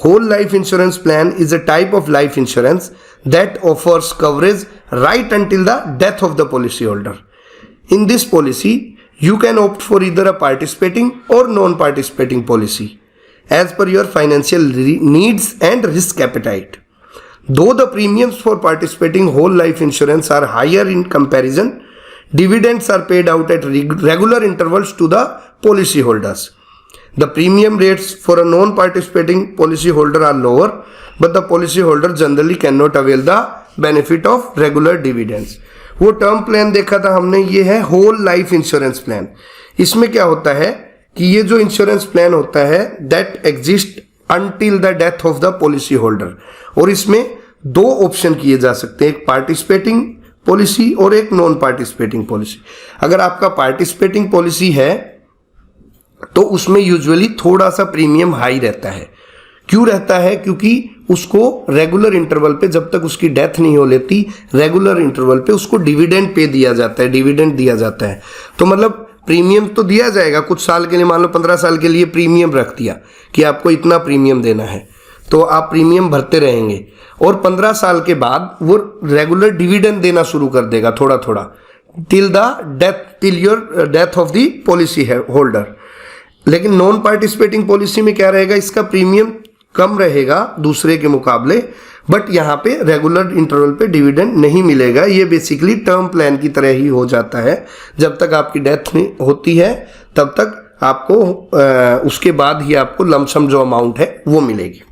Whole life insurance plan is a type of life insurance that offers coverage right until the death of the policy holder. In this policy you can opt for either a participating or non-participating policy as per your financial needs and risk appetite. Though the premiums for participating whole life insurance are higher in comparison, dividends are paid out at regular intervals to the policy holders. The premium rates for a non-participating policy holder are lower, but the policy holder generally cannot avail the benefit of regular dividends. वो term plan देखा था हमने, ये है whole life insurance plan. इसमें क्या होता है कि ये जो इंश्योरेंस प्लान होता है that exist until the death of the policy holder, और इसमें 2 ऑप्शन किए जा सकते हैं, एक पार्टिसिपेटिंग पॉलिसी और एक नॉन पार्टिसिपेटिंग पॉलिसी। अगर आपका पार्टिसिपेटिंग पॉलिसी है तो उसमें यूजुअली थोड़ा सा प्रीमियम हाई रहता है। क्यों रहता है? क्योंकि उसको रेगुलर इंटरवल पे, जब तक उसकी डेथ नहीं हो लेती, रेगुलर इंटरवल पे उसको डिविडेंड पे दिया जाता है, डिविडेंड दिया जाता है। तो मतलब प्रीमियम तो दिया जाएगा कुछ साल के लिए, मान लो 15 साल के लिए प्रीमियम रख दिया कि आपको इतना प्रीमियम देना है, तो आप प्रीमियम भरते रहेंगे और 15 साल के बाद वो रेगुलर डिविडेंड देना शुरू कर देगा थोड़ा थोड़ा till your death of the policy holder. लेकिन नॉन पार्टिसिपेटिंग पॉलिसी में क्या रहेगा, इसका प्रीमियम कम रहेगा दूसरे के मुकाबले, बट यहाँ पे रेगुलर इंटरवल पे डिविडेंड नहीं मिलेगा। ये बेसिकली टर्म प्लान की तरह ही हो जाता है, जब तक आपकी डेथ नहीं होती है तब तक आपको उसके बाद ही आपको लमसम जो अमाउंट है वो मिलेगी।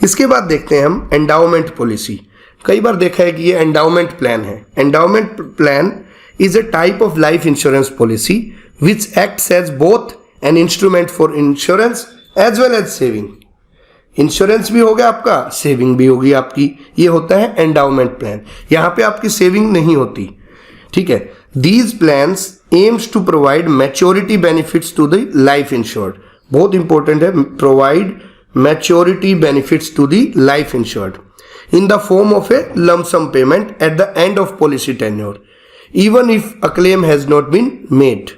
इसके बाद देखते हैं हम एंडाउमेंट पॉलिसी। कई बार देखा है कि ये एंडाउमेंट प्लान है। Endowment plan is a type of life insurance policy which acts as both an instrument for insurance as well as saving. Insurance भी हो गया आपका, सेविंग भी होगी आपकी, ये होता है एंडाउमेंट प्लान। यहाँ पे आपकी सेविंग नहीं होती, ठीक है। These plans aims to provide maturity benefits to the life insured. बहुत इंपॉर्टेंट है, provide maturity benefits to the life insured in the form of a lump sum payment at the end of policy tenure, even if a claim has not been made.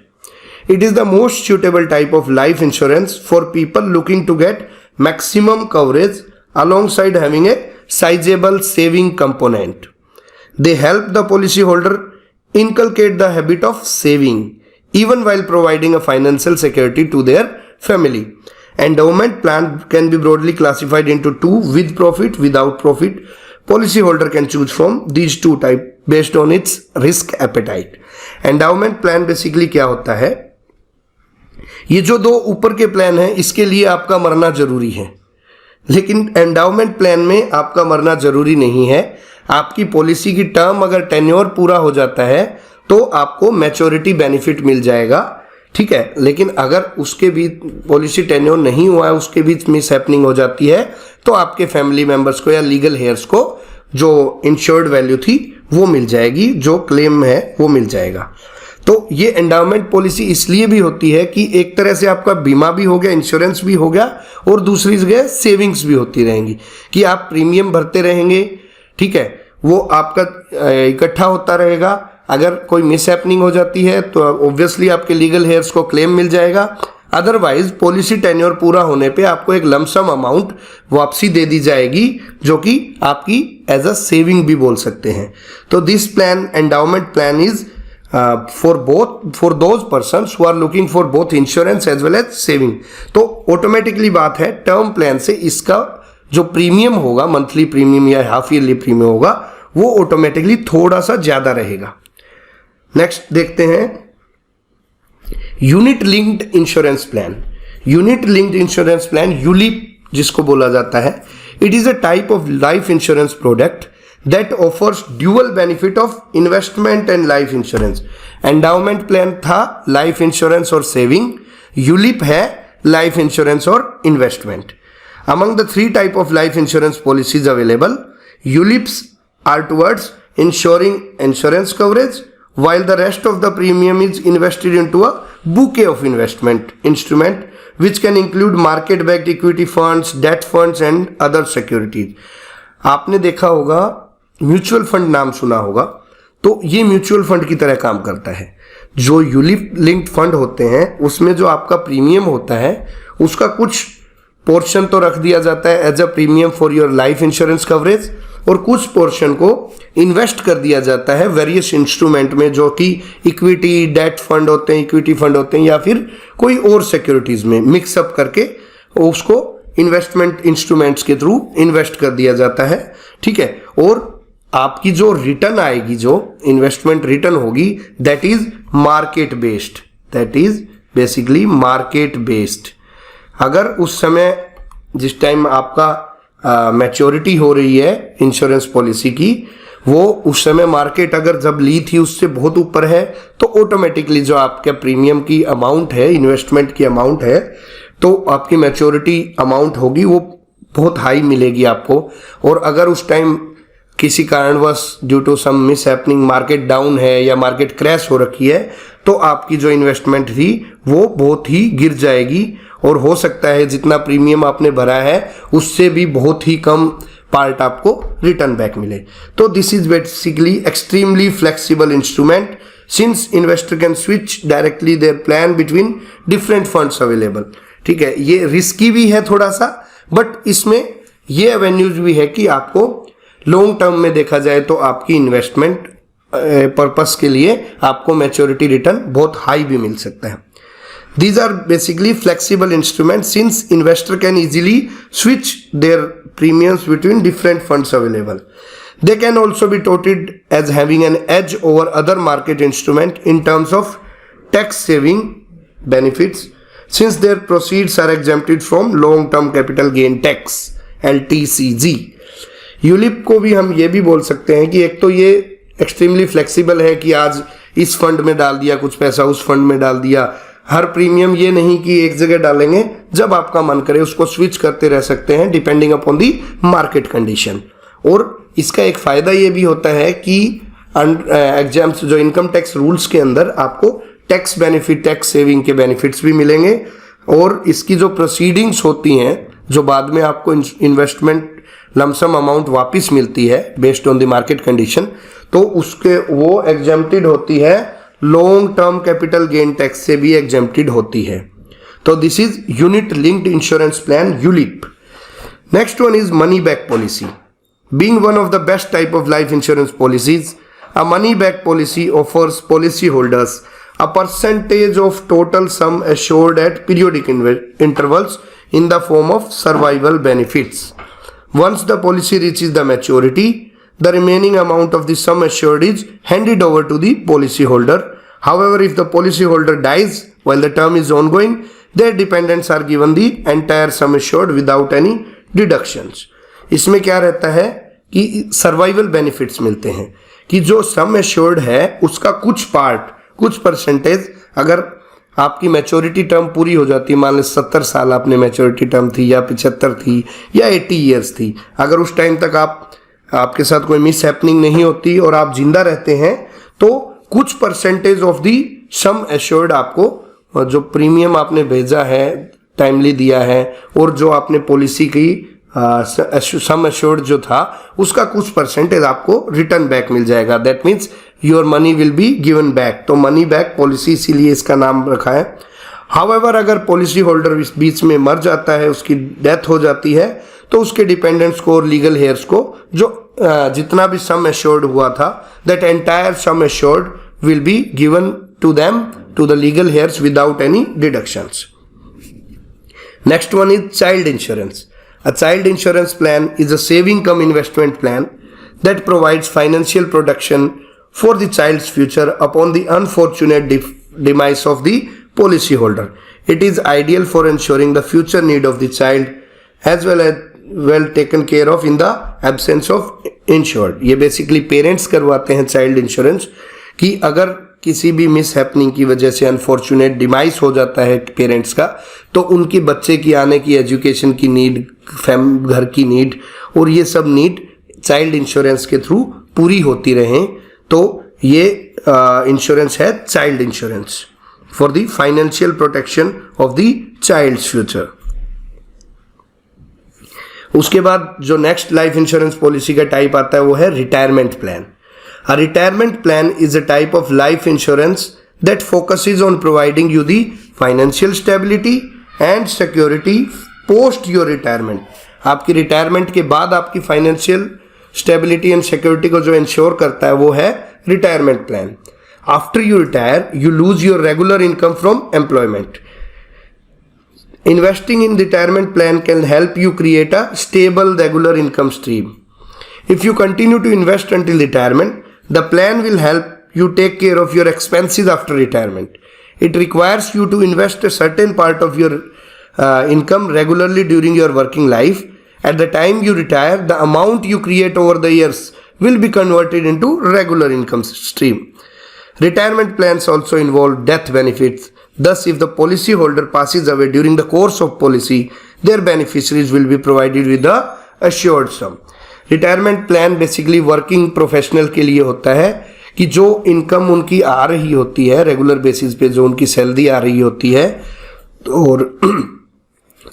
It is the most suitable type of life insurance for people looking to get maximum coverage alongside having a sizable saving component. They help the policyholder inculcate the habit of saving, even while providing a financial security to their family. Endowment plan can be broadly classified into two: with profit, without profit. Policyholder can choose from these two types based on its risk appetite. Endowment plan basically क्या होता है, ये जो दो ऊपर के plan हैं इसके लिए आपका मरना जरूरी है, लेकिन एंडाउमेंट प्लान में आपका मरना जरूरी नहीं है। आपकी पॉलिसी की टर्म अगर टेन्योर पूरा हो जाता है तो आपको मैच्योरिटी बेनिफिट मिल जाएगा, ठीक है। लेकिन अगर उसके बीच पॉलिसी टेन्योर नहीं हुआ है, उसके बीच मिस हैपनिंग हो जाती है, तो आपके फैमिली मेंबर्स को या लीगल हेयर्स को जो इंश्योर्ड वैल्यू थी वो मिल जाएगी, जो क्लेम है वो मिल जाएगा। तो ये एंडाउमेंट पॉलिसी इसलिए भी होती है कि एक तरह से आपका बीमा भी हो गया, इंश्योरेंस भी हो गया, और दूसरी जगह सेविंग्स भी होती रहेंगी कि आप प्रीमियम भरते रहेंगे, ठीक है, वो आपका इकट्ठा होता रहेगा। अगर कोई मिस हैपनिंग हो जाती है तो ऑब्वियसली आपके लीगल हेयर्स को क्लेम मिल जाएगा, अदरवाइज पॉलिसी टेन्योर पूरा होने पे आपको एक लमसम अमाउंट वापसी दे दी जाएगी, जो कि आपकी एज अ सेविंग भी बोल सकते हैं। तो this plan, endowment plan, is for those persons who are looking for both insurance as well as saving. तो ऑटोमेटिकली बात है, टर्म प्लान से इसका जो प्रीमियम होगा, मंथली प्रीमियम या हाफ ईयरली प्रीमियम होगा, वो ऑटोमेटिकली थोड़ा सा ज्यादा रहेगा। नेक्स्ट देखते हैं unit linked insurance plan. Unit linked insurance plan, ULIP जिसको बोला जाता है, it is a type of life insurance product that offers dual benefit of investment and life insurance. Endowment plan था लाइफ इंश्योरेंस और saving, ULIP है life insurance और investment. Among the three type of life insurance policies available, ULIPs are towards insuring insurance coverage, while the rest of the premium is invested into a bouquet of investment instrument which can include market backed equity funds, debt funds and other securities. आपने देखा होगा mutual fund, नाम सुना होगा, तो ये mutual fund की तरह काम करता है। जो यूलिप लिंक्ड फंड होते हैं उसमें जो आपका प्रीमियम होता है उसका कुछ पोर्शन तो रख दिया जाता है as a premium for your life insurance coverage, और कुछ पोर्शन को इन्वेस्ट कर दिया जाता है वेरियस इंस्ट्रूमेंट में, जो कि इक्विटी डेट फंड होते हैं, इक्विटी फंड होते हैं, या फिर कोई और सिक्योरिटीज में मिक्सअप करके उसको इन्वेस्टमेंट इंस्ट्रूमेंट्स के थ्रू इन्वेस्ट कर दिया जाता है, ठीक है। और आपकी जो रिटर्न आएगी, जो इन्वेस्टमेंट रिटर्न होगी, that is market based, that is basically market based. अगर उस समय जिस टाइम आपका मैच्योरिटी हो रही है इंश्योरेंस पॉलिसी की, वो उस समय मार्केट अगर जब ली थी उससे बहुत ऊपर है, तो ऑटोमेटिकली जो आपके प्रीमियम की अमाउंट है, इन्वेस्टमेंट की अमाउंट है, तो आपकी मैच्योरिटी अमाउंट होगी वो बहुत हाई मिलेगी आपको। और अगर उस टाइम किसी कारणवश due to some mishappening market down है या मार्केट क्रैश हो रखी है, तो आपकी जो इन्वेस्टमेंट थी वो बहुत ही गिर जाएगी, और हो सकता है जितना प्रीमियम आपने भरा है उससे भी बहुत ही कम पार्ट आपको रिटर्न बैक मिले। तो this is basically extremely flexible instrument since investor can switch directly their plan between different funds available, ठीक है। ये रिस्की भी है थोड़ा सा, बट इसमें ये एवेन्यूज भी है कि आपको लॉन्ग टर्म में देखा जाए तो आपकी इन्वेस्टमेंट पर्पस के लिए आपको मैच्योरिटी रिटर्न बहुत हाई भी मिल सकता है। These are basically flexible instruments since investor can easily switch their premiums between different funds available. They can also be touted as having an edge over other market instrument in terms of tax saving benefits since their proceeds are exempted from long term capital gain tax LTCG. ULIP को भी हम ये भी बोल सकते हैं कि एक तो ये एक्सट्रीमली फ्लेक्सिबल है कि आज इस फंड में डाल दिया कुछ पैसा, उस फंड में डाल दिया, हर प्रीमियम ये नहीं कि एक जगह डालेंगे, जब आपका मन करे उसको स्विच करते रह सकते हैं depending upon the market condition. और इसका एक फायदा ये भी होता है कि एग्जाम्स जो इनकम टैक्स रूल्स के अंदर आपको टैक्स बेनिफिट, टैक्स सेविंग के बेनिफिट्स भी मिलेंगे और इसकी जो प्रोसीडिंग्स होती हैं जो बाद में आपको इन्वेस्टमेंट लमसम अमाउंट वापस मिलती है based on the market condition, तो उसके वो एग्जेम्प्टेड होती है, long term capital gain tax से भी एग्जेम्प्टेड होती है। तो this is unit linked insurance plan ULIP. Next one is money back policy. Being one of the best type of life insurance policies, a money back policy offers policy holders a percentage of total sum assured at periodic intervals in the form of survival benefits. Once the policy reaches the maturity, the remaining amount of the sum assured is handed over to the policy holder. However, if the policy holder dies while the term is ongoing, their dependents are given the entire sum assured without any deductions. इसमें क्या रहता है कि survival benefits मिलते हैं कि जो sum assured है उसका कुछ पार्ट, कुछ परसेंटेज, अगर आपकी मैच्योरिटी टर्म पूरी हो जाती है, मान लो 70 साल आपने मैच्योरिटी टर्म थी या 75 थी या 80 ईयर्स थी, अगर उस टाइम तक आपके साथ कोई मिस हैपनिंग नहीं होती और आप जिंदा रहते हैं, तो कुछ percentage of the sum assured आपको, जो प्रीमियम आपने भेजा है, टाइमली दिया है और जो आपने पॉलिसी की सम एश्योर्ड जो था उसका कुछ परसेंटेज आपको रिटर्न बैक मिल जाएगा। That means your money will be given back. तो मनी बैक पॉलिसी इसीलिए इसका नाम रखा है। हाउएवर अगर पॉलिसी होल्डर बीच में मर जाता है, उसकी डेथ हो जाती है, तो उसके डिपेंडेंट्स को और लीगल हेयर्स को जो जितना भी सम एश्योर्ड हुआ था, that entire sum assured will be given to them, to the legal heirs without any deductions. Next one is child insurance. A child insurance plan is a saving cum investment plan that provides financial protection for the child's future upon the unfortunate demise of the policyholder. It is ideal for ensuring the future need of the child as well taken care of in the absence of insured. ये basically parents करवाते हैं child insurance कि अगर किसी भी miss happening की वजह से अनफॉर्चुनेट डिमाइस हो जाता है पेरेंट्स का, तो उनकी बच्चे की आने की एजुकेशन की नीड, घर की नीड और ये सब नीड चाइल्ड इंश्योरेंस के थ्रू पूरी होती रहें। तो ये इंश्योरेंस है child insurance for the financial protection of the child's future. उसके बाद जो नेक्स्ट लाइफ इंश्योरेंस पॉलिसी का टाइप आता है वो है retirement plan. A retirement plan is a type of life insurance that focuses on providing you the financial stability and security post your retirement. आपकी retirement के बाद आपकी फाइनेंशियल स्टेबिलिटी एंड सिक्योरिटी को जो इंश्योर करता है वो है retirement plan. After you retire you lose your regular income from employment. Investing in retirement plan can help you create a stable regular income stream. If you continue to invest until retirement, the plan will help you take care of your expenses after retirement. It requires you to invest a certain part of your income regularly during your working life. At the time you retire, the amount you create over the years will be converted into regular income stream. Retirement plans also involve death benefits. Thus, if the policyholder passes away during the course of policy, their beneficiaries will be provided with the assured sum. Retirement plan basically working professional के लिए होता है कि जो income उनकी आ रही होती है रेगुलर बेसिस पे, जो उनकी सैलरी आ रही होती है,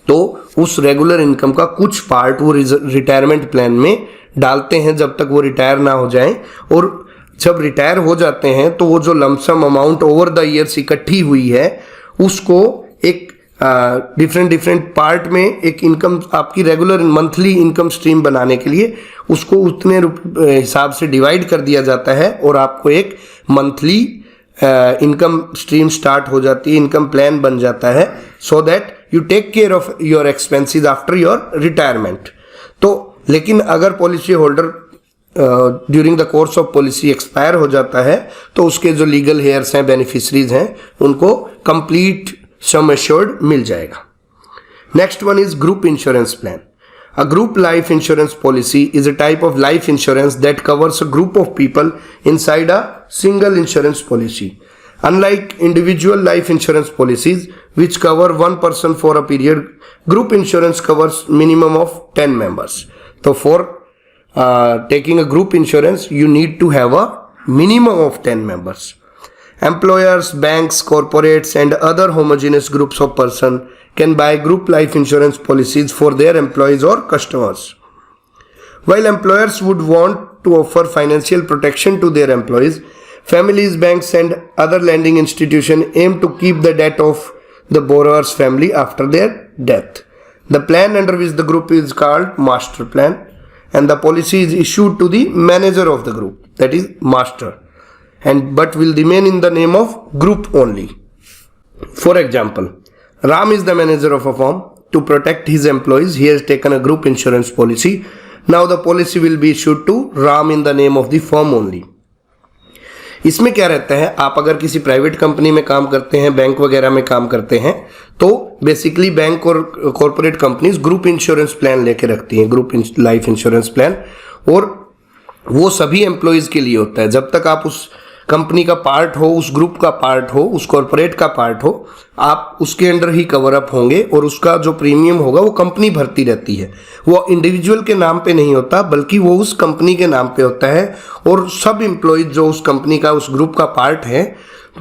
तो उस रेगुलर इनकम का कुछ पार्ट वो रिटायरमेंट प्लान में डालते हैं जब तक वो रिटायर ना हो जाएं, और जब रिटायर हो जाते हैं तो वो जो lump sum amount over the years इकट्ठी हुई है उसको एक डिफरेंट पार्ट में एक इनकम, आपकी रेगुलर मंथली इनकम स्ट्रीम बनाने के लिए उसको उतने हिसाब से डिवाइड कर दिया जाता है और आपको एक मंथली इनकम स्ट्रीम स्टार्ट हो जाती है, इनकम प्लान बन जाता है, so that you take care of your expenses after your retirement. तो लेकिन अगर policy holder during the course of policy expire हो जाता है तो उसके जो लीगल हेयर्स हैं, बेनिफिशरीज हैं, उनको कंप्लीट सम एश्योर्ड मिल जाएगा। Next one is group insurance plan. A group life insurance policy is a type of life insurance that covers a group of people inside a single insurance policy. Unlike individual life insurance policies, which cover one person for a period, group insurance covers minimum of 10 members. So for taking a group insurance, you need to have a minimum of 10 members. Employers, banks, corporates, and other homogeneous groups of persons can buy group life insurance policies for their employees or customers. While employers would want to offer financial protection to their employees, families, banks, and other lending institutions aim to keep the debt of the borrower's family after their death. The plan under which the group is called master plan, and the policy is issued to the manager of the group, that is master, and but will remain in the name of group only. For example, Ram is the manager of a firm. To protect his employees, he has taken a group insurance policy. Now the policy will be issued to Ram in the name of the firm only. इसमें क्या रहता है, आप अगर किसी private company में काम करते हैं, बैंक वगैरह में काम करते हैं, तो बेसिकली बैंक और corporate companies group insurance plan लेके रखती हैं, ग्रुप लाइफ इंश्योरेंस प्लान, और वो सभी एम्प्लॉयज़ के लिए होता है। जब तक आप उस कंपनी का पार्ट हो, उस ग्रुप का पार्ट हो, उस कॉर्पोरेट का पार्ट हो, आप उसके अंडर ही कवर अप होंगे और उसका जो प्रीमियम होगा वो कंपनी भरती रहती है। वो इंडिविजुअल के नाम पे नहीं होता, बल्कि वो उस कंपनी के नाम पे होता है, और सब एम्प्लॉयज जो उस कंपनी का, उस ग्रुप का पार्ट है,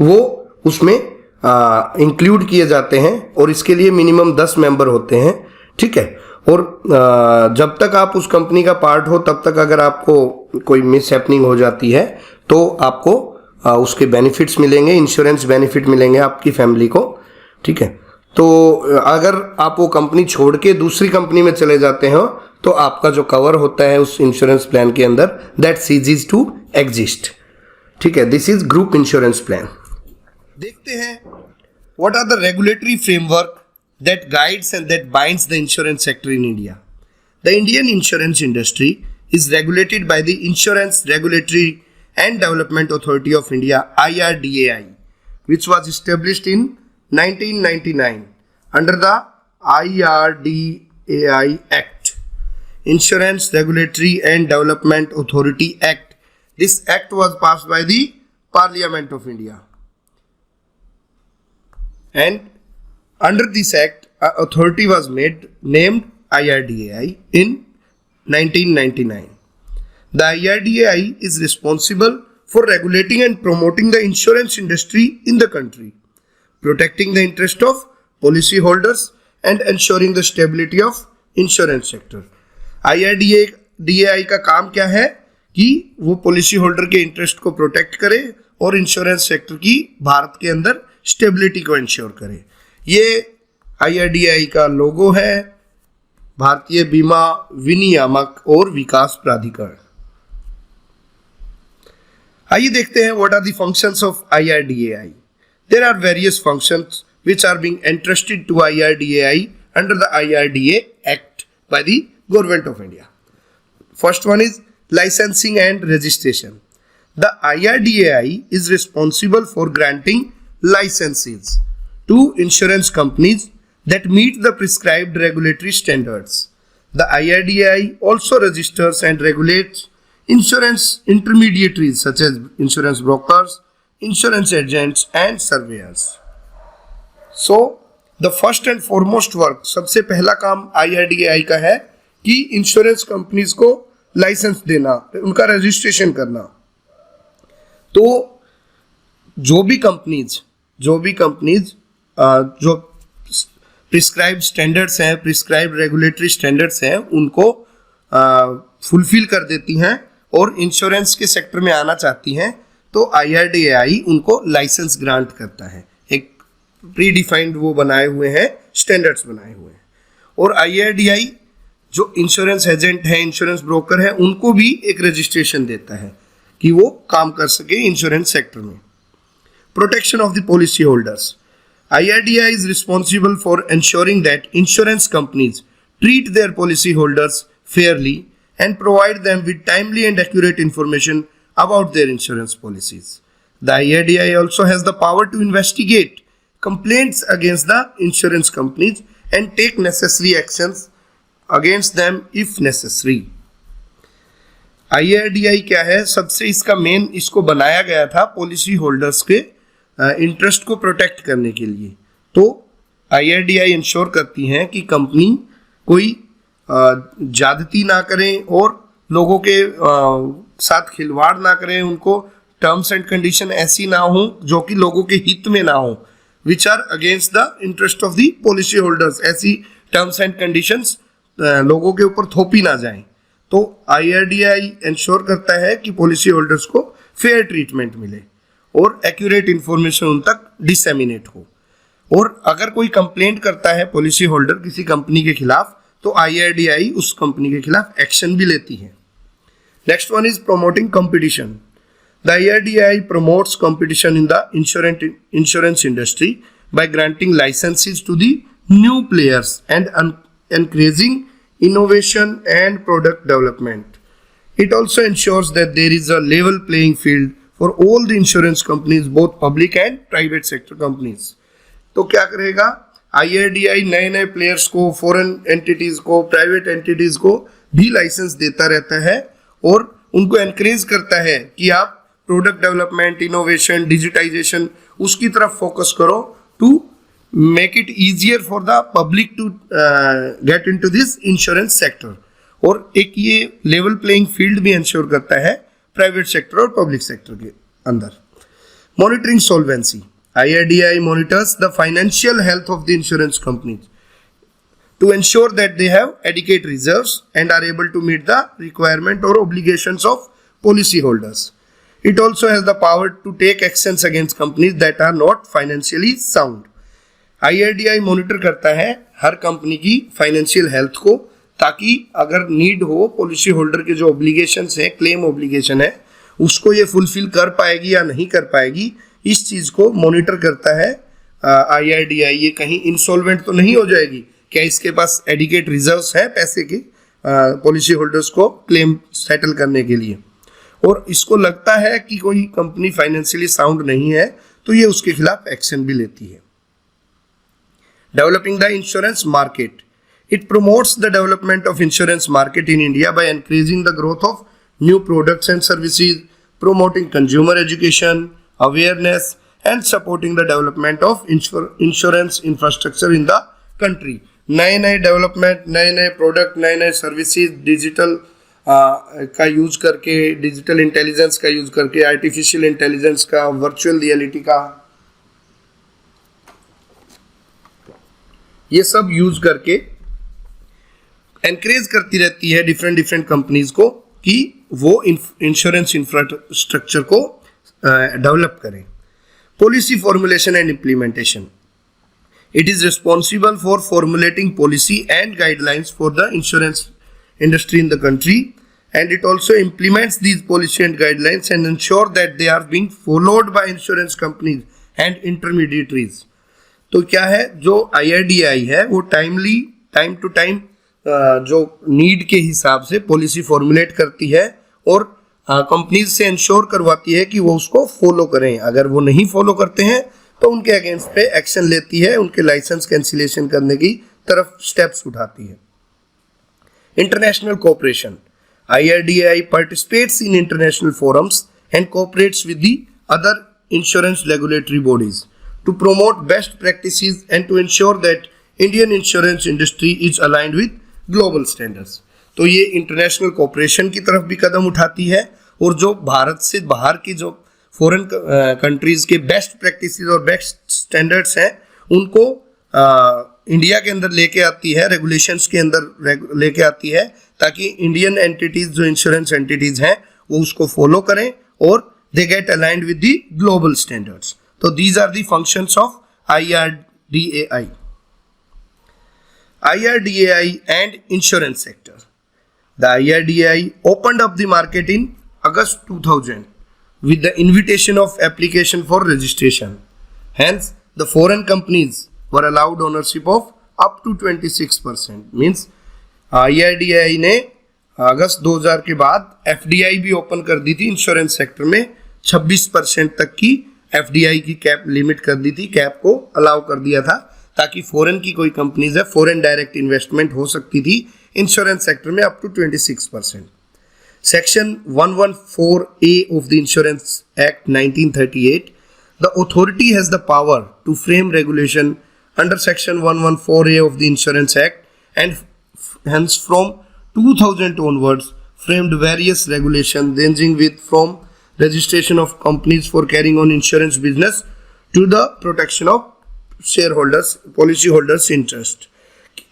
वो उसमें इंक्लूड किए जाते हैं, और इसके लिए मिनिमम 10 मेंबर होते हैं, ठीक है। और जब तक आप उस कंपनी का पार्ट हो, तब तक अगर आपको कोई मिस हैपनिंग हो जाती है तो आपको उसके बेनिफिट्स मिलेंगे, इंश्योरेंस बेनिफिट मिलेंगे आपकी फैमिली को, ठीक है। तो अगर आप वो कंपनी छोड़ के दूसरी कंपनी में चले जाते हो तो आपका जो कवर होता है उस इंश्योरेंस प्लान के अंदर, दैट सीजेस टू एग्जिस्ट, ठीक है। This is group insurance plan. देखते हैं what are the regulatory framework that guides and that binds the insurance sector in India. The Indian insurance industry is regulated by the insurance regulatory and Development Authority of India, IRDAI, which was established in 1999 under the IRDAI Act, Insurance Regulatory and Development Authority Act. This act was passed by the Parliament of India, and under this act, authority was named IRDAI in 1999. The IRDAI is responsible for regulating and promoting the insurance industry in the country, protecting the interest of policyholders and ensuring the stability of insurance sector. IRDAI का काम क्या है कि वो policy holder के interest को protect करे और इंश्योरेंस सेक्टर की भारत के अंदर स्टेबिलिटी को इंश्योर करे। ये IRDAI का लोगो है, भारतीय बीमा विनियामक और विकास प्राधिकरण। आइए देखते हैं what are the functions of IRDAI. There are various functions which are being entrusted to IRDAI under the IRDA Act by the Government of India. First one is licensing and registration. The IRDAI is responsible for granting licenses to insurance companies that meet the prescribed regulatory standards. The IRDAI also registers and regulates insurance intermediaries such as insurance brokers, insurance agents and surveyors. So the first and foremost work, सबसे पहला काम IRDAI का है कि insurance companies को licence देना, उनका registration करना। तो जो भी कंपनीज जो प्रिस्क्राइब्ड स्टैंडर्ड्स हैं, प्रिस्क्राइब्ड रेगुलेटरी स्टैंडर्ड्स हैं, उनको फुलफिल कर देती हैं और इंश्योरेंस के सेक्टर में आना चाहती हैं, तो IRDAI उनको लाइसेंस ग्रांट करता है। एक प्री डिफाइंड वो बनाए हुए हैं, स्टैंडर्ड्स बनाए हुए हैं। और IRDAI जो इंश्योरेंस एजेंट है, इंश्योरेंस ब्रोकर है, उनको भी एक रजिस्ट्रेशन देता है कि वो काम कर सके इंश्योरेंस सेक्टर में। Protection of the policyholders. IRDAI is responsible for ensuring that insurance companies treat their policyholders fairly and provide them with timely and accurate information about their insurance policies. The IRDAI also has the power to investigate complaints against the insurance companies and take necessary actions against them if necessary. IRDAI क्या है? सबसे इसका main इसको बनाया गया था policy holders के interest को प्रोटेक्ट करने के लिए. तो IRDAI इंश्योर करती हैं कि कंपनी कोई ज्यादती ना करें और लोगों के साथ खिलवाड़ ना करें, उनको टर्म्स एंड कंडीशन ऐसी ना हो जो कि लोगों के हित में ना हो, which are against the interest of the policy holders. ऐसी टर्म्स एंड कंडीशंस लोगों के ऊपर थोपी ना जाएं. तो IRDAI इंश्योर करता है कि पॉलिसी होल्डर्स को फेयर ट्रीटमेंट मिले और एक्यूरेट इंफॉर्मेशन उन तक डिसेमिनेट हो. और अगर कोई कंप्लेंट करता है पॉलिसी होल्डर किसी कंपनी के खिलाफ, तो IRDAI उस कंपनी के खिलाफ एक्शन भी लेती है. Next one is promoting competition. The IRDAI promotes competition in the insurance industry by granting licenses to the new players and encouraging innovation and product development. It also ensures that there is a level playing field for all the insurance companies, both public and private sector companies. तो क्या करेगा IRDAI? नए नए players को, foreign entities को, private entities को भी licence देता रहता है और उनको एनकरेज करता है कि आप प्रोडक्ट डेवलपमेंट, इनोवेशन, डिजिटाइजेशन उसकी तरफ फोकस करो to make it easier for the public to get into this insurance sector. और एक ये लेवल प्लेइंग फील्ड भी इंश्योर करता है प्राइवेट सेक्टर और पब्लिक सेक्टर के अंदर. Monitoring solvency. IRDAI monitors the financial health of the insurance companies to ensure that they have adequate reserves and are able to meet the requirement or obligations of policyholders. It also has the power to take actions against companies that are not financially sound. IRDAI monitor करता है हर company की financial health को, ताकि अगर need हो policy holder के जो obligations हैं, क्लेम ऑब्लिगेशन है, उसको ये फुलफिल कर पाएगी या नहीं कर पाएगी, इस चीज़ को मॉनिटर करता है IRDAI. ये कहीं इंसॉल्वेंट तो नहीं हो जाएगी, क्या इसके पास एडिकेट रिजर्व्स हैं पैसे के पॉलिसी होल्डर्स को क्लेम सेटल करने के लिए. और इसको लगता है कि कोई कंपनी फाइनेंशियली साउंड नहीं है, तो ये उसके खिलाफ एक्शन भी लेती है. Developing the insurance market. It promotes the development of insurance market in India by increasing the growth of new products and services, promoting consumer education, awareness and supporting the development of insurance infrastructure in the country. नए नए development, नए नए product, नए नए services digital का use करके, digital intelligence का use करके, आर्टिफिशियल इंटेलिजेंस का, वर्चुअल रियलिटी का, ये सब यूज करके एनकरेज करती रहती है डिफरेंट कंपनीज को कि वो इंश्योरेंस इंफ्रास्ट्रक्चर को डेवलप करें. Policy formulation and implementation. It is responsible for formulating policy and guidelines for the insurance industry in the country, and it also implements these policy and guidelines and ensure that they are being followed by insurance companies and intermediaries. तो क्या है, जो IRDAI है वो time to time जो need के हिसाब से पॉलिसी फॉर्मुलेट करती है और कंपनीज से इंश्योर करवाती है कि वो उसको फॉलो करें. अगर वो नहीं फॉलो करते हैं तो उनके अगेंस्ट पे एक्शन लेती है, उनके लाइसेंस कैंसिलेशन करने की तरफ स्टेप्स उठाती है. International cooperation. IRDAI participates in international forums and cooperates with the other insurance regulatory bodies to promote best practices and to ensure that Indian insurance industry is aligned with global standards. तो ये international cooperation की तरफ भी कदम उठाती है और जो भारत से बाहर की जो फॉरेन कंट्रीज के बेस्ट प्रैक्टिसेस और बेस्ट स्टैंडर्ड्स हैं उनको इंडिया के अंदर लेके आती है, रेगुलेशंस के अंदर लेके आती है, ताकि इंडियन एंटिटीज जो इंश्योरेंस एंटिटीज हैं वो उसको फॉलो करें और they get aligned with the global standards. तो these are the functions of IRDAI. IRDAI and insurance sector. The IRDAI opened up the market in August 2000 with the invitation of application for registration. Hence, the foreign companies were allowed ownership of up to 26%. Means IRDAI ने अगस्त 2000 के बाद FDI भी open कर दी थी insurance sector में, 26% तक की FDI की कैप लिमिट कर दी थी, कैप को अलाउ कर दिया था ताकि फॉरेन की कोई कंपनीज है, फॉरेन डायरेक्ट इन्वेस्टमेंट हो सकती थी इंश्योरेंस सेक्टर में up to 26%. Section 114A of the Insurance Act 1938, the authority has the power to frame regulation under Section 114A of the Insurance Act, and hence from 2000 onwards framed various regulations ranging from registration of companies for carrying on insurance business to the protection of shareholders, policy holders interest.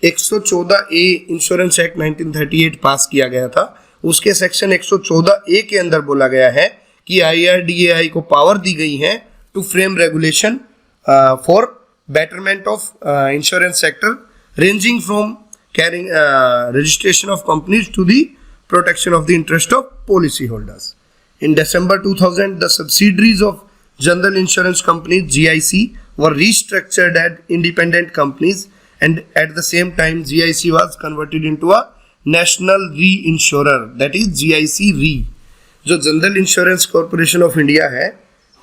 114A insurance act 1938 पास किया गया था. उसके section 114A के अंदर बोला गया है कि IRDAI को पावर दी गई है to frame regulation for betterment of insurance sector ranging from carrying registration of companies to the protection of the interest of policy holders. In December 2000, the subsidiaries of General Insurance Companies (GIC) were restructured as independent companies, and at the same time, GIC was converted into a national reinsurer, that is GIC Re. जो general insurance corporation of India है,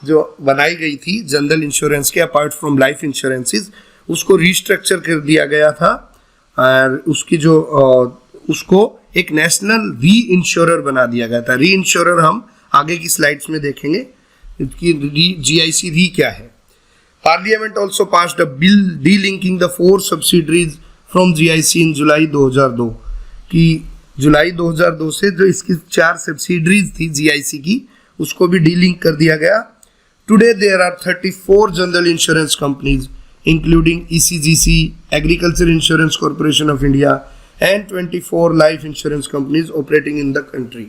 जो बनाई गई थी general insurance के apart from life insurances, उसको restructure कर दिया गया था और उसकी जो उसको एक नेशनल री इंश्योरर बना दिया गया था. री इंश्योरर हम आगे की स्लाइड्स में देखेंगे कि GIC री क्या है. Parliament also passed a bill delinking the 4 subsidiaries from GIC इन जुलाई 2002, कि जुलाई 2002 से जो इसकी 4 सब्सिडरीज थी GIC की, उसको भी डीलिंक कर दिया गया. Today there are 34 general insurance companies including ECGC, Agriculture Insurance Corporation of India, and 24 life insurance companies operating in the country.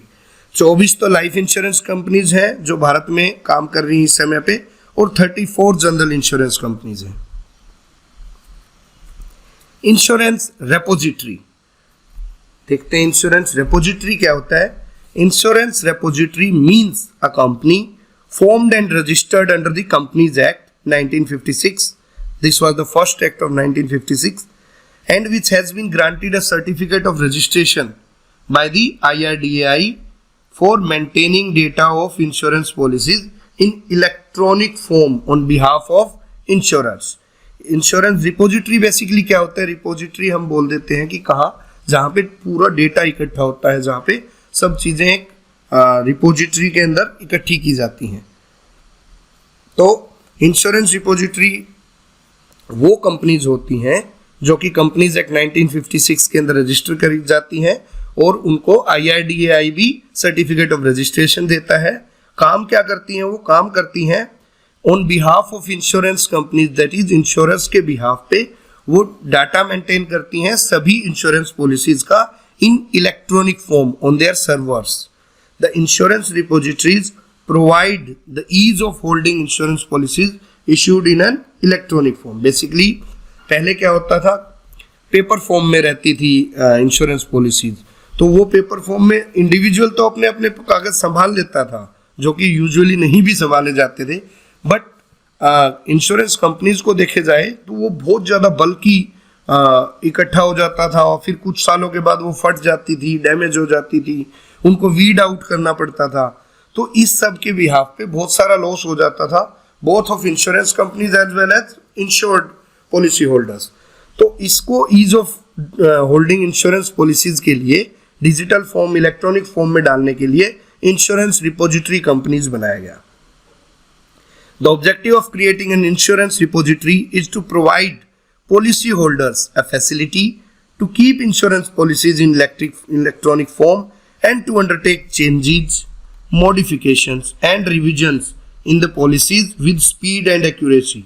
24 तो लाइफ इंश्योरेंस कंपनीज हैं जो भारत में काम कर रही हैं इस समय पे, और 34 जनरल इंश्योरेंस कंपनीज हैं. इंश्योरेंस रेपोजिटरी देखते हैं. इंश्योरेंस रेपोजिटरी क्या होता है? Insurance repository means a company formed and registered under the Companies Act 1956. This was the first act of 1956, and which has been granted a certificate of registration by the IRDAI for maintaining data of insurance policies in electronic form on behalf of insurers. Insurance repository basically क्या होता है? Repository हम बोल देते हैं कि कहाँ, जहाँ पे पूरा डेटा इकट्ठा होता है, जहाँ पे सब चीज़ें एक रिपोजिटरी के अंदर इकट्ठी की जाती हैं. तो इंश्योरेंस रिपोजिटरी वो कंपनीज होती हैं जो कि कंपनीज एक्ट 1956 के अंदर रजिस्टर करी जाती हैं, और उनको IRDAI भी सर्टिफिकेट ऑफ रजिस्ट्रेशन देता है. काम क्या करती हैं? वो काम करती हैं on behalf of insurance companies, that is insurance के बिहाफ पे वो डाटा मेंटेन करती हैं सभी इंश्योरेंस पॉलिसीज का इन electronic form on their servers. The insurance repositories provide the ease of holding insurance policies issued in an electronic form. Basically, पहले क्या होता था? पेपर फॉर्म में रहती थी इंश्योरेंस पॉलिसीज, तो वो पेपर फॉर्म में इंडिविजुअल तो अपने अपने कागज संभाल लेता था, जो कि यूजुअली नहीं भी संभाले जाते थे. बट इंश्योरेंस कंपनीज को देखे जाए तो वो बहुत ज़्यादा बल्कि इकट्ठा हो जाता था, और फिर कुछ सालों के बाद वो फट जाती थी, डैमेज हो जाती थी, उनको वीड आउट करना पड़ता था. तो इस सब के बिहाफ पे बहुत सारा लॉस हो जाता था, both of insurance companies as well as insured policy holders. तो इसको ease of holding insurance policies के लिए डिजिटल फॉर्म, इलेक्ट्रॉनिक फॉर्म में डालने के लिए इंश्योरेंस रिपोजिटरी कंपनीज बनाया गया. The objective of creating an insurance repository is to provide policy holders a facility to keep insurance policies in electronic form and to undertake changes, modifications and revisions in the policies with speed and accuracy.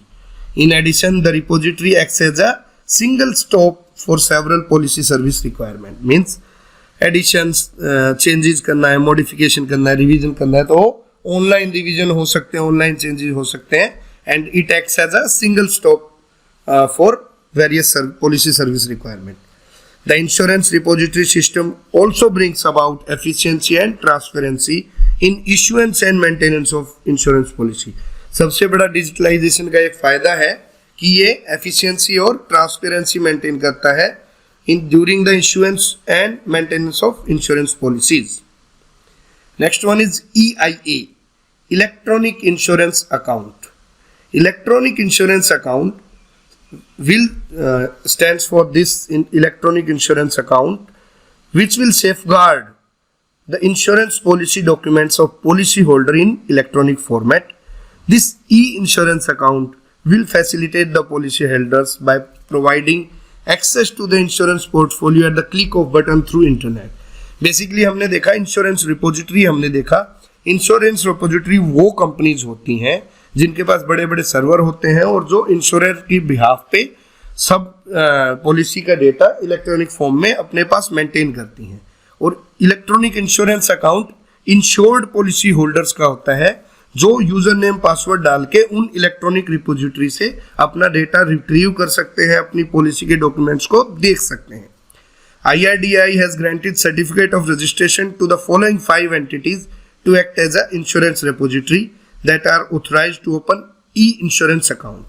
In addition, the repository acts as a single stop for several policy service requirement. Means additions, changes करना है, modification करना है, revision करना है, तो online revision हो सकते हैं, online changes हो सकते हैं, and it acts as a single stop for various policy service requirement. The insurance repository system also brings about efficiency and transparency in issuance and maintenance of insurance policy. सबसे बड़ा digitalisation का एक फायदा है कि ये एफिशिएंसी और transparency maintain करता है in during the issuance and maintenance of insurance policies. Next one is EIA, electronic insurance account. Electronic insurance account will stands for this in electronic insurance account, which will safeguard the insurance policy documents of policyholder in electronic format. This e-insurance account will facilitate the policyholders by providing access to the insurance portfolio at the click of button through internet. Basically हमने देखा insurance repository, हमने देखा insurance repository वो companies होती हैं जिनके पास बड़े बड़े सर्वर होते हैं और जो इंश्योरर की बिहाफ पे सब पॉलिसी का डेटा इलेक्ट्रॉनिक फॉर्म में अपने पास मेंटेन करती हैं। और electronic insurance account insured policy holders का होता है जो यूजर नेम पासवर्ड डाल के उन इलेक्ट्रॉनिक रिपोजिटरी से अपना डेटा रिट्रीव कर सकते हैं, अपनी पॉलिसी के डॉक्यूमेंट्स को देख सकते हैं। IRDAI has granted certificate of registration to the following 5 entities to act as an insurance repository that are authorized to open e-insurance account.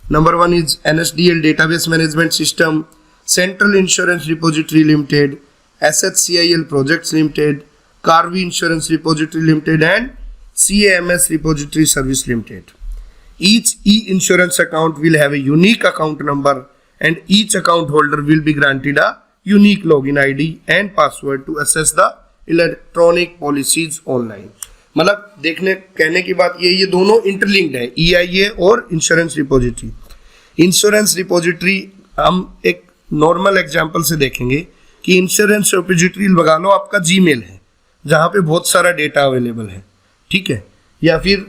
Number 1 is NSDL Database Management System, Central Insurance Repository Limited, SHCIL Projects Limited, Carvi Insurance Repository Limited and CAMS Repository Service Limited. Each e-insurance account will have a unique account number and each account holder will be granted a unique login ID and password to access the electronic policies online. मतलब देखने कहने की बात ये दोनों interlinked है, EIA और insurance repository. Insurance repository हम एक नॉर्मल एग्जांपल से देखेंगे कि इंश्योरेंस रिपोजिटरी लगा लो आपका जीमेल है जहाँ पे बहुत सारा डेटा अवेलेबल है, ठीक है, या फिर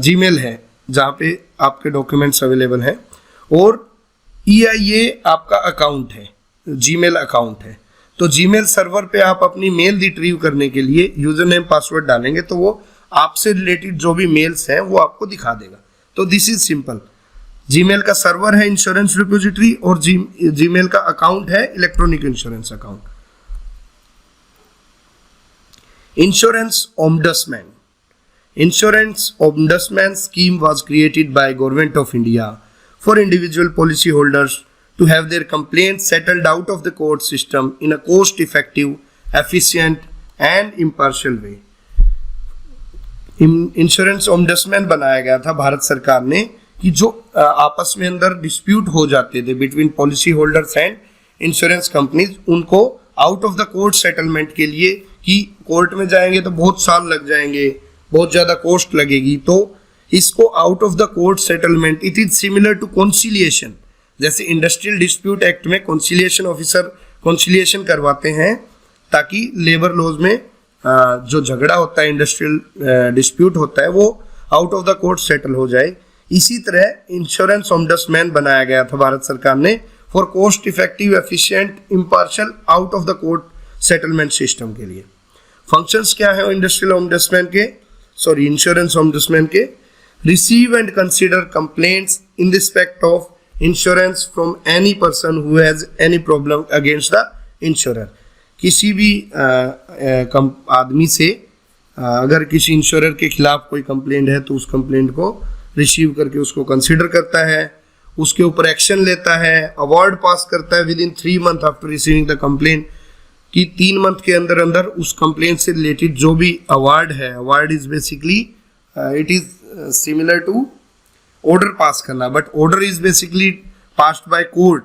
जीमेल है जहाँ पे आपके डॉक्यूमेंट्स अवेलेबल हैं, और EIA आपका अकाउंट है, जीमेल अकाउंट है। तो जीमेल सर्वर पे आप अपनी मेल रिट्रीव करने के लिए यूजर नेम पासवर्ड डालेंगे तो वो आपसे रिलेटेड जो भी मेल्स हैं वो आपको दिखा देगा। तो दिस इज सिंपल, जीमेल का सर्वर है इंश्योरेंस रिपोजिटरी और जीमेल का अकाउंट है electronic insurance account. Insurance ombudsman. Insurance ombudsman scheme was created by government of India for individual policy holders to have their complaints settled out of the court system in a cost effective, efficient and impartial way. Insurance ombudsman बनाया गया था भारत सरकार ने कि जो आपस में अंदर डिस्प्यूट हो जाते थे between policy holders and insurance companies, उनको out of the court settlement के लिए, कि कोर्ट में जाएंगे तो बहुत साल लग जाएंगे, बहुत ज़्यादा कॉस्ट लगेगी, तो इसको out of the court settlement, it is similar to conciliation. जैसे इंडस्ट्रियल डिस्प्यूट एक्ट में कॉन्सिलिएशन ऑफिसर कॉन्सिलिएशन करवाते हैं ताकि लेबर लॉज में जो झगड़ा होता है, इंडस्ट्रियल डिस्प्यूट होता है, वो out of the court settle हो जाए। इसी तरह इंश्योरेंस ओम्बड्समैन बनाया गया था भारत सरकार ने for cost effective, efficient, impartial, out of the court settlement system के लिए। फंक्शंस क्या है इंडस्ट्रियल ओम्बड्समैन के, इंश्योरेंस ओम्बड्समैन के? Receive and consider complaints in respect of insurance from any person who has any problem against the insurer. किसी भी आदमी से अगर किसी इंश्योरर के खिलाफ कोई कंप्लेंट है तो उस कंप्लेंट को रिसीव करके उसको कंसीडर करता है, उसके ऊपर एक्शन लेता है, अवार्ड पास करता है with in 3 month after receiving the complaint, कि 3 मंथ के अंदर अंदर उस कंप्लेंट से रिलेटेड जो भी अवार्ड है, award is basically it is similar to order pass करना, but order is basically passed by court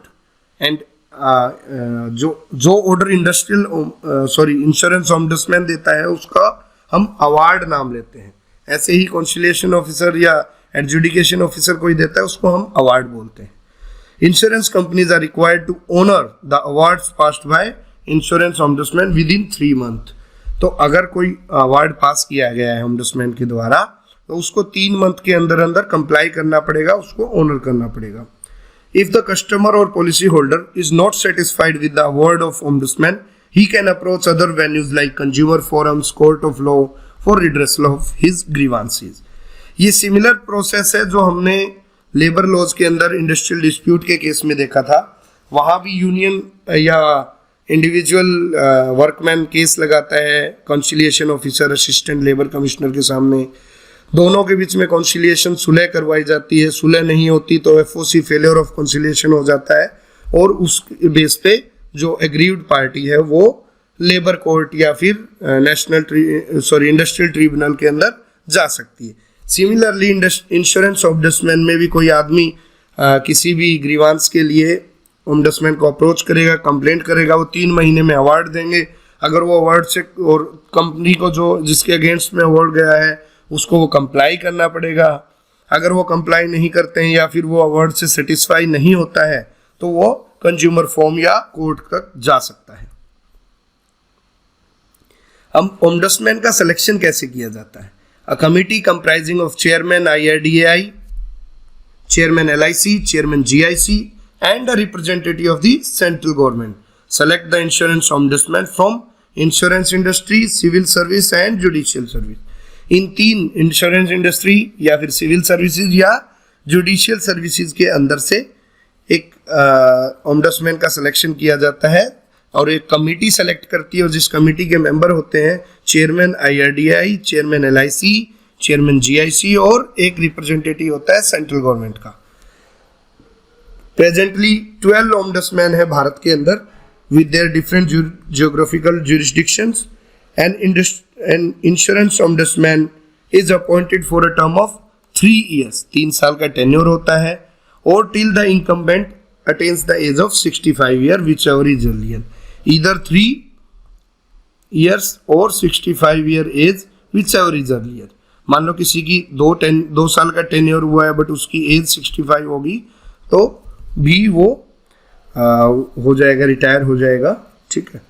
and जो ऑर्डर इंश्योरेंस ओम्बड्समैन देता है उसका हम अवार्ड नाम लेते हैं। ऐसे ही कॉन्सिलिएशन ऑफिसर या एडजुडिकेशन ऑफिसर कोई देता है उसको हम अवार्ड बोलते हैं। Insurance companies are required to honour the awards passed by insurance ombudsman with in 3 month. तो अगर कोई अवार्ड पास किया गया है ओम्बड्समैन के द्वारा तो उसको 3 मंथ के अंदर अंदर कंप्लाई करना पड़ेगा, उसको ऑनर करना पड़ेगा। If the customer or policy holder is not satisfied with the award of ombudsman, he can approach other venues like consumer forums, court of law for redressal of his grievances. ये similar process है जो हमने labour laws के अंदर industrial dispute के case में देखा था। वहाँ भी यूनियन या इंडिविजुअल वर्कमैन केस लगाता है conciliation officer, assistant labour commissioner के सामने, दोनों के बीच में कॉन्सिलिएशन सुलह करवाई जाती है। सुलह नहीं होती तो एफओसी फेलियर ऑफ कॉन्सिलिएशन हो जाता है और उस बेस पे जो एग्रीव्ड पार्टी है वो लेबर कोर्ट या फिर इंडस्ट्रियल ट्रिब्यूनल के अंदर जा सकती है। सिमिलरली इंश्योरेंस ऑम्बुड्समैन में भी कोई आदमी किसी भी ग्रीवांस के लिए ओम्बुड्समैन को अप्रोच करेगा, कंप्लेंट करेगा, वो 3 महीने में अवार्ड देंगे। अगर वो अवार्ड से और कंपनी को जो जिसके अगेंस्ट में अवार्ड गया है उसको वो कंप्लाई करना पड़ेगा। अगर वो कंप्लाई नहीं करते हैं या फिर वो अवार्ड से सेटिस्फाई नहीं होता है तो वो कंज्यूमर फॉर्म या कोर्ट तक जा सकता है। अब ओम्बुड्समैन का सिलेक्शन कैसे किया जाता है? A committee comprising of chairman IRDAI, chairman LIC, chairman GIC and a representative of the central government select the insurance ombudsman from insurance industry, civil service and judicial service. In 3 insurance industry या फिर civil services या judicial services के अंदर से एक ombudsman का selection किया जाता है और एक कमिटी सेलेक्ट करती है और जिस कमिटी के मेंबर होते हैं chairman IRDAI, chairman LIC, chairman GIC और एक रिप्रेजेंटेटिव होता है सेंट्रल गवर्नमेंट का। प्रेजेंटली 12 ओम्बुड्समैन है भारत के अंदर with their different geographical jurisdictions and insurance ombudsman is appointed for a term of 3 years, 3 साल का टेन्योर होता है और till the incumbent attains the age of 65 years whichever is earlier, either 3 years और 65 year age whichever is earlier। मान लो किसी की 2 साल का टेन्योर हुआ है बट उसकी एज 65 होगी तो भी वो हो जाएगा, रिटायर हो जाएगा, ठीक है।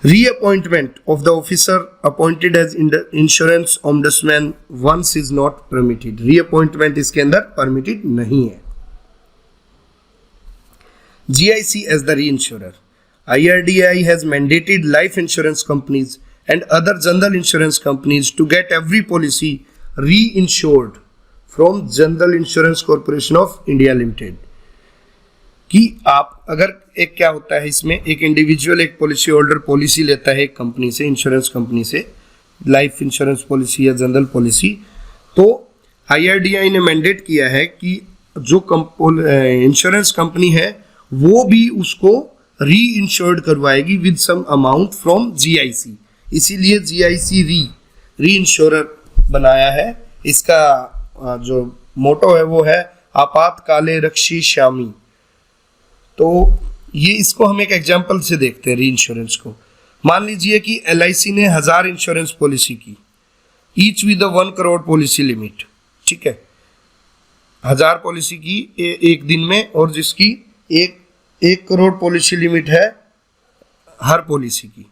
Reappointment of the officer appointed as insurance ombudsman once is not permitted. Reappointment इसके अंदर परमिटेड नहीं है। GIC as the reinsurer. IRDAI has mandated life insurance companies and other general insurance companies to get every policy reinsured from General Insurance Corporation of India Limited. कि आप अगर एक क्या होता है इसमें, एक इंडिविजुअल एक पॉलिसी होल्डर पॉलिसी लेता है एक कंपनी से, इंश्योरेंस कंपनी से, लाइफ इंश्योरेंस पॉलिसी या जनरल पॉलिसी, तो IRDAI ने मैंडेट किया है कि जो इंश्योरेंस कंपनी है वो भी उसको री इंश्योर्ड करवाएगी with some amount from GIC। इसीलिए GIC री इंश्योरर बनाया है। इसका जो मोटो है वो है आपातकाले रक्षी श्यामी। तो ये इसको हम एक एग्जांपल से देखते हैं री इंश्योरेंस को। मान लीजिए कि LIC ने 1000 इंश्योरेंस पॉलिसी की, each with 1 crore policy limit, ठीक है। 1000 पॉलिसी की एक दिन में और जिसकी 1 करोड़ पॉलिसी लिमिट है हर पॉलिसी की।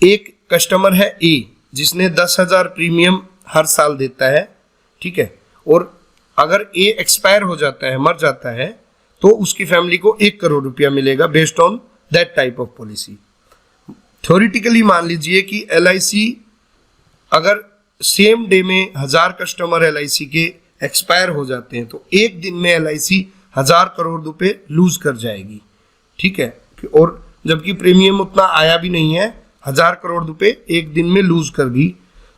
एक कस्टमर है A जिसने 10,000 प्रीमियम हर साल देता है, ठीक है। और अगर A एक्सपायर हो जाता है, मर जाता है, तो उसकी फैमिली को 1 करोड़ रुपया मिलेगा based on that type of policy. Theoretically मान लीजिए कि LIC अगर सेम डे में 1000 कस्टमर LIC के एक्सपायर हो जाते हैं तो एक दिन में LIC 1000 करोड़ रुपए लूज कर जाएगी, ठीक है। और जबकि प्रीमियम उतना आया भी नहीं है, 1000 करोड़ रुपए एक दिन में लूज कर दी।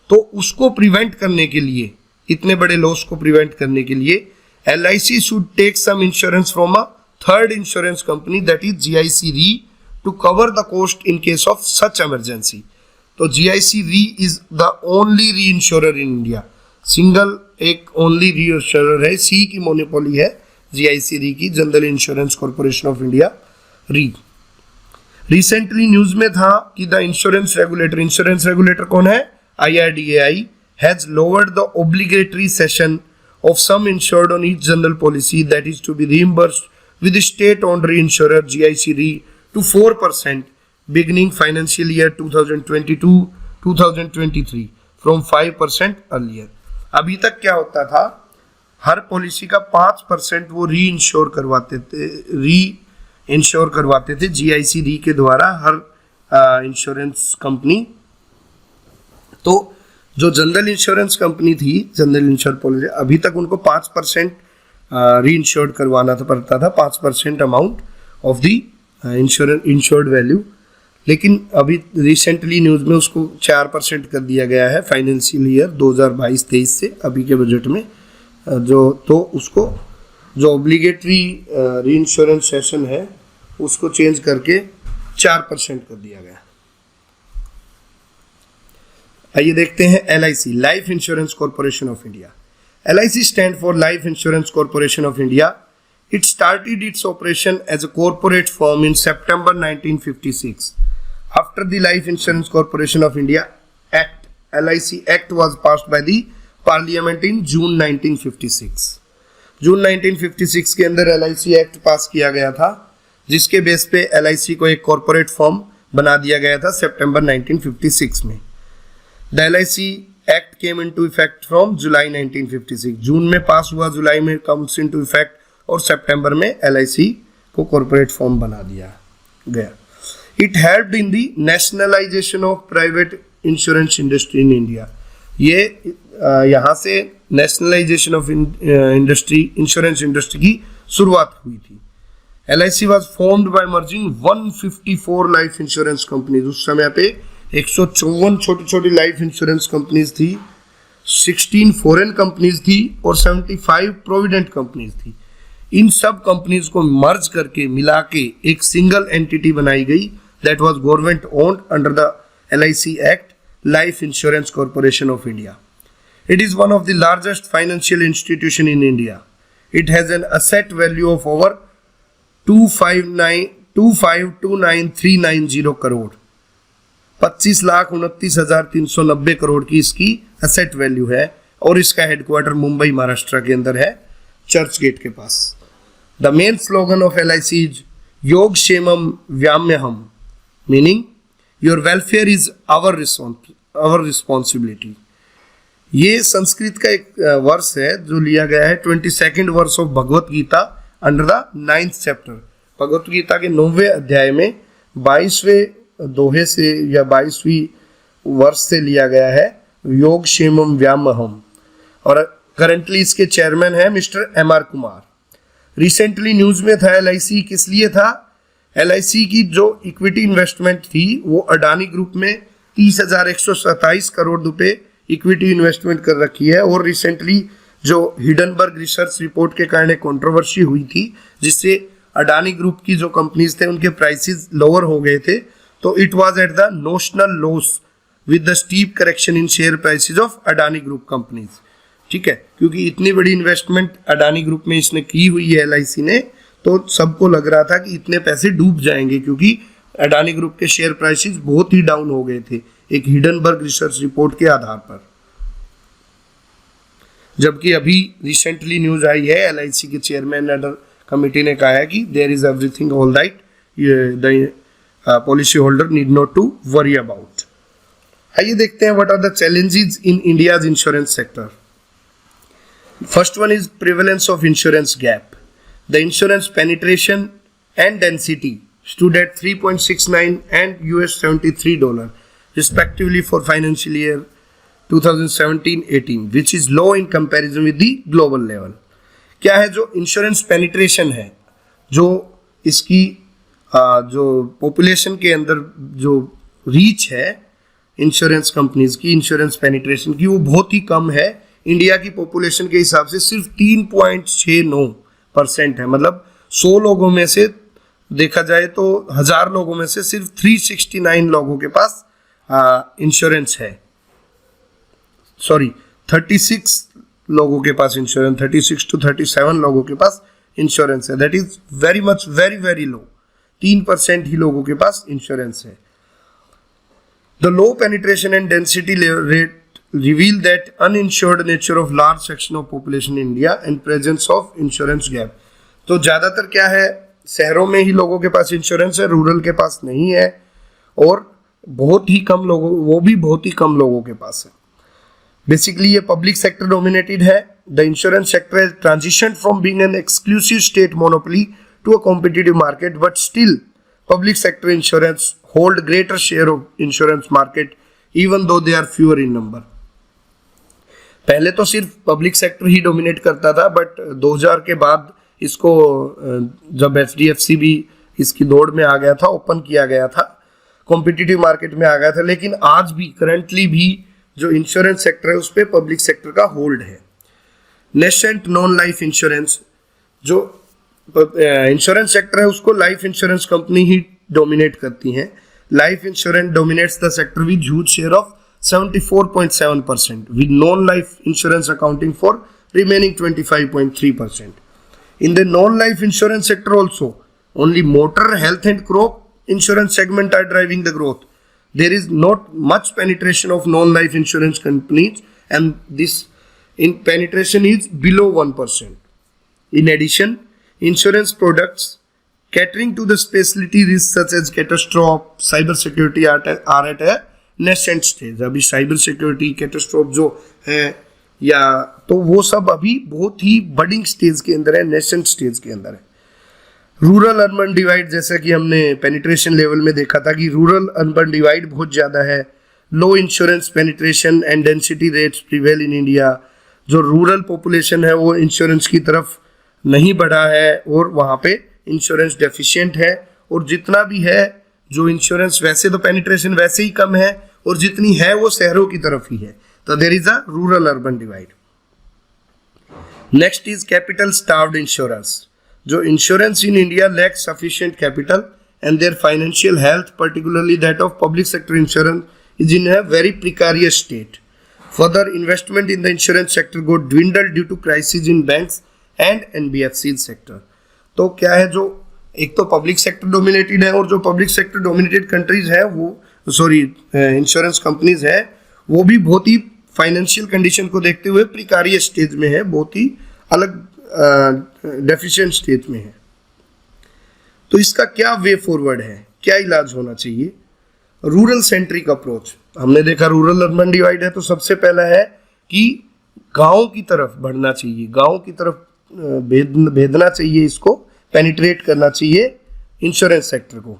तो उसको प्रिवेंट करने के लिए, इतने बड़े लॉस को प्रिवेंट करने के लिए LIC should take some insurance from a third insurance company that is GIC re to cover the cost in case of such emergency. तो GIC re is the only reinsurer in India, single एक only reinsurer है, सी की monopoly है GIC re की, general insurance corporation of India re. Recently news में था कि द इंश्योरेंस रेगुलेटर कौन है? IRDAI has lowered the obligatory session of some insured on each general policy that is to be reimbursed with the state-owned reinsurer GIC Re to 4% beginning financial year 2022-2023 from 5% earlier। अभी तक क्या होता था, हर policy का 5% वो री ensure करवाते थे GIC Re के द्वारा हर इंश्योरेंस कंपनी। तो जो जनरल इंश्योरेंस कंपनी थी, जनरल इंश्योर पॉलिसी, अभी तक उनको 5% री इंश्योर्ड करवाना पड़ता था, 5% amount of the insured value, लेकिन अभी रिसेंटली न्यूज़ में उसको 4% कर दिया गया है फाइनेंशियल ईयर 2022-23 से अभी के बजट में, उसको जो ऑब्लिगेटरी री इंश्योरेंस सेशन है उसको चेंज करके 4% कर दिया गया। आइए देखते हैं LIC, life insurance corporation of India. LIC stand for life insurance corporation of India. It started its operation as a corporate firm in September 1956. After the Life Insurance Corporation of India Act, LIC Act was passed by the Parliament in June 1956. जून 1956 के अंदर LIC Act पास किया गया था, जिसके base पे LIC को एक corporate firm बना दिया गया था सितंबर 1956 में। The LIC Act came into effect from July 1956. जून में पास हुआ, जुलाई में comes into effect और सितंबर में LIC को कॉर्पोरेट फॉर्म बना दिया गया। It helped in the nationalisation of private insurance industry in India. ये यहाँ से नेशनलाइजेशन ऑफ इंश्योरेंस इंडस्ट्री की शुरुआत हुई थी। LIC was formed by merging 154 life insurance companies. उस समय पे 154 छोटी छोटी लाइफ इंश्योरेंस कंपनीज थी, 16 फॉरेन कंपनीज थी और 75 प्रोविडेंट कंपनीज थी। इन सब कंपनीज को मर्ज करके मिला के एक सिंगल एंटिटी बनाई गई, that was government owned under the LIC act, life insurance corporation of India. It is one of the largest financial institution in India. It has an asset value of over 25,29,390 crore. 25,29,390 crore की इसकी asset value है और इसका headquarter Mumbai Maharashtra के अंदर है, church gate के पास। The main slogan of LIC is Yog Shemam Vyamyaham, meaning your welfare is our responsibility. ये संस्कृत का एक वर्स है जो लिया गया है 22nd verse of Bhagavad Gita under the 9th chapter. Bhagavad Gita के 9वें अध्याय में 22वें दोहे से या 22वीं वर्ष से लिया गया है योग क्षेमम व्यामहम, और करंटली इसके चेयरमैन है mister MR Kumar. Recently news में था LIC किस लिए था? LIC की जो इक्विटी इन्वेस्टमेंट थी वो अडानी ग्रुप में 30,127 करोड़ रुपए इक्विटी इन्वेस्टमेंट कर रखी है, और रिसेंटली जो हिडनबर्ग रिसर्च रिपोर्ट के कारण कंट्रोवर्सी हुई थी जिससे अडानी ग्रुप की जो कंपनीज थे उनके प्राइसेस लोअर हो गए थे, तो it was at the notional loss with the steep correction in share prices of Adani group companies. ठीक है, क्योंकि इतनी बड़ी इन्वेस्टमेंट अडानी ग्रुप में इसने की हुई है LIC ने, तो सबको लग रहा था कि इतने पैसे डूब जाएंगे क्योंकि अडानी ग्रुप के शेयर प्राइसेस बहुत ही डाउन हो गए थे एक हिडनबर्ग रिसर्च रिपोर्ट के आधार पर। जबकि अभी रिसेंटली न्यूज आई है LIC के चेयरमैन अंडर कमिटी ने कहा है कि there is everything all right, the policy holder need not to worry about. आइए देखते हैं what are the challenges in India's insurance sector. First one is prevalence of insurance gap. The insurance penetration and density stood at 3.69 and $73 respectively for financial year 2017-18, which is low in comparison with the global level. क्या है जो insurance penetration है, जो इसकी जो population के अंदर जो रीच है इंश्योरेंस कंपनीज की, इंश्योरेंस पेनिट्रेशन की, वो बहुत ही कम है। इंडिया की पॉपुलेशन के हिसाब से सिर्फ 3.69% है, मतलब 100 लोगों में से देखा जाए तो 1000 लोगों में से सिर्फ 369 लोगों के पास इंश्योरेंस है। 36 लोगों के पास इंश्योरेंस, 36 to 37 लोगों के पास इंश्योरेंस है। That is very much very low. 3% ही लोगों के पास इंश्योरेंस है। The low penetration and density rate reveal that uninsured nature of large section of population in India and presence of insurance gap। तो ज़्यादातर क्या है, शहरों में ही लोगों के पास इंश्योरेंस है, रूरल के पास नहीं है, और बहुत ही कम लोगों, वो भी बहुत ही कम लोगों के पास है। बेसिकली ये पब्लिक सेक्टर डोमिनेटेड है। The insurance sector has transition from being an exclusive state monopoly to a competitive market, but still public sector insurance hold greater share of insurance market even though they are fewer in number. पहले तो सिर्फ public sector ही dominate करता था, but 2000 के बाद इसको जब HDFC भी इसकी दौड़ में आ गया था, ओपन किया गया था, कॉम्पिटिटिव मार्केट में आ गया था, लेकिन आज भी करंटली भी जो इंश्योरेंस सेक्टर है उस पर पब्लिक सेक्टर का होल्ड है। नेशेंट नॉन लाइफ इंश्योरेंस, जो इंश्योरेंस सेक्टर है उसको लाइफ इंश्योरेंस कंपनी ही डोमिनेट करती हैं। Life insurance dominates the sector with huge share of 74.7%, with non-life insurance accounting for remaining 25.3%. In the non-life insurance sector also, only motor, health and crop insurance segment are driving the growth. There is not much penetration of non-life insurance companies, and this penetration is below 1%. In addition, insurance products catering to the specialty risks such as catastrophe, cyber security are at a nascent stage. अभी cyber security, catastrophe जो है या तो वो सब अभी बहुत ही budding stage के अंदर है, नेसेंट स्टेज के अंदर है। रूरल अर्बन डिवाइड, जैसा कि हमने पेनिट्रेशन लेवल में देखा था कि रूरल अर्बन डिवाइड बहुत ज़्यादा है। Low insurance penetration and density rates prevail in India. जो रूरल पॉपुलेशन है वो इंश्योरेंस की तरफ नहीं बढ़ा है और वहाँ पे इंश्योरेंस डेफिशिएंट है, और जितना भी है जो इंश्योरेंस वैसे तो पेनिट्रेशन वैसे ही कम है, और जितनी है वो शहरों की तरफ ही है। तो there is a rural urban divide. Next is capital starved insurance. जो insurance in India lack sufficient capital and their financial health, particularly that of public sector insurance, is in a very precarious state. Further, investment in the insurance sector got dwindled due to crisis in banks and NBFC sector. तो क्या है, जो एक तो public sector dominated है, और जो public sector dominated countries है वो इंश्योरेंस कंपनीज है वो भी बहुत ही फाइनेंशियल कंडीशन को देखते हुए प्रिकारियस स्टेज में है, बहुत ही अलग डेफिशिएंट स्टेज में है। तो इसका क्या वे फॉरवर्ड है, क्या इलाज होना चाहिए? Rural centric approach. हमने देखा रूरल अर्बन डिवाइड है, तो सबसे पहला है कि गांव की तरफ बढ़ना चाहिए, गांव की तरफ भेदना चाहिए, इसको पेनिट्रेट करना चाहिए इंश्योरेंस सेक्टर को।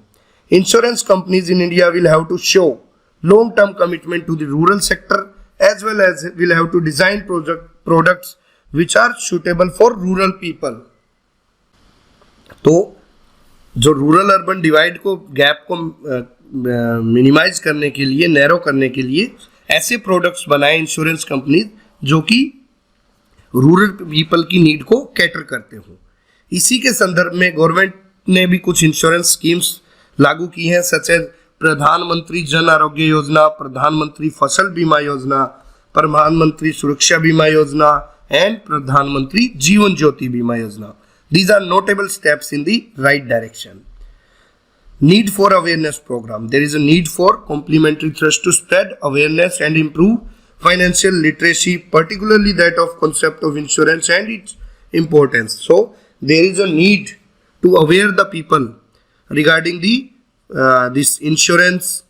Insurance companies in India will have to show long-term commitment to the rural sector, as well as will have to design products which are suitable for rural people. तो जो rural urban divide को, gap को minimise करने के लिए, narrow करने के लिए ऐसे प्रोडक्ट्स बनाए इंश्योरेंस कंपनी जो कि रूरल पीपल की नीड को कैटर करते हो। इसी के संदर्भ में गवर्नमेंट ने भी कुछ इंश्योरेंस स्कीम्स लागू की हैं, सच एज प्रधानमंत्री जन आरोग्य योजना, प्रधानमंत्री फसल बीमा योजना, प्रधानमंत्री सुरक्षा बीमा योजना एंड प्रधानमंत्री जीवन ज्योति बीमा योजना। These are notable steps in the right direction. Need for awareness program. There is a need for complementary thrust to spread awareness and improve financial literacy, particularly that of concept of insurance and its importance. So there is a need to aware the people regarding the this insurance,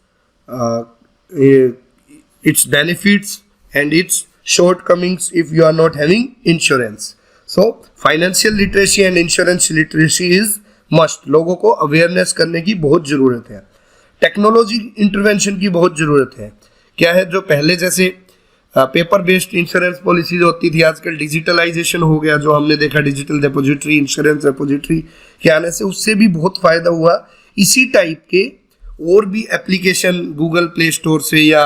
its benefits and its shortcomings if you are not having insurance. So financial literacy and insurance literacy is must. लोगों को awareness करने की बहुत ज़रूरत है, technology intervention की बहुत ज़रूरत है। क्या है, जो पहले जैसे पेपर बेस्ड इंश्योरेंस पॉलिसीज होती थी, आजकल डिजिटलाइजेशन हो गया, जो हमने देखा डिजिटल डिपॉजिटरी, इंश्योरेंस डिपॉजिटरी के आने से उससे भी बहुत फ़ायदा हुआ। इसी टाइप के और भी एप्लीकेशन गूगल प्ले स्टोर से या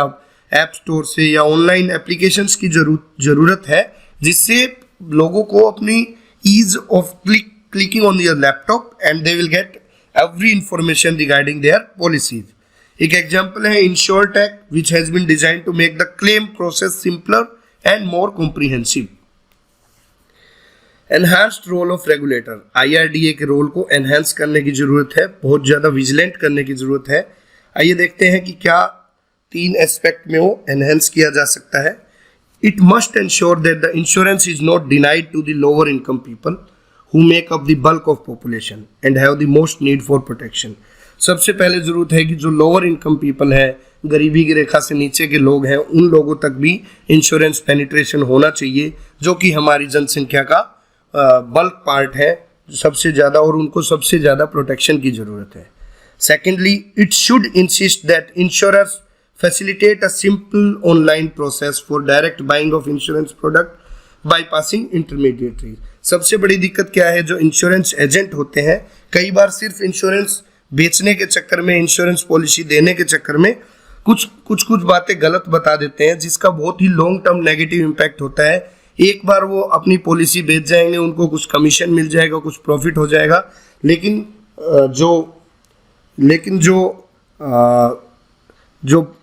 ऐप स्टोर से या ऑनलाइन एप्लीकेशंस की ज़रूरत है, जिससे लोगों को अपनी ease of clicking on your laptop and they will get every information regarding their policies. एक एग्जाम्पल है insurtech, which has been design to make the claim process simpler and more comprehensive. Enhanced role of regulator, IRDA के role को enhance करने की जरूरत है, बहुत ज़्यादा विजिलेंट करने की जरूरत है। आइए देखते हैं कि क्या 3 एस्पेक्ट में वो एनहांस किया जा सकता है। It must ensure that the insurance is not denied to the lower income people who make up the bulk of population and have the most need for protection. सबसे पहले जरूरत है कि जो लोअर इनकम पीपल है, गरीबी की रेखा से नीचे के लोग हैं, उन लोगों तक भी इंश्योरेंस पेनिट्रेशन होना चाहिए, जो कि हमारी जनसंख्या का बल्क पार्ट है सबसे ज़्यादा, और उनको सबसे ज़्यादा प्रोटेक्शन की ज़रूरत है। Secondly, it should insist that insurers facilitate a simple online process for direct buying of insurance product bypassing intermediaries. सबसे बड़ी दिक्कत क्या है, जो इंश्योरेंस एजेंट होते हैं कई बार सिर्फ इंश्योरेंस बेचने के चक्कर में, इंश्योरेंस पॉलिसी देने के चक्कर में कुछ बातें गलत बता देते हैं, जिसका बहुत ही लॉन्ग टर्म नेगेटिव इम्पैक्ट होता है। एक बार वो अपनी पॉलिसी बेच जाएंगे, उनको कुछ कमीशन मिल जाएगा, कुछ प्रॉफिट हो जाएगा, लेकिन जो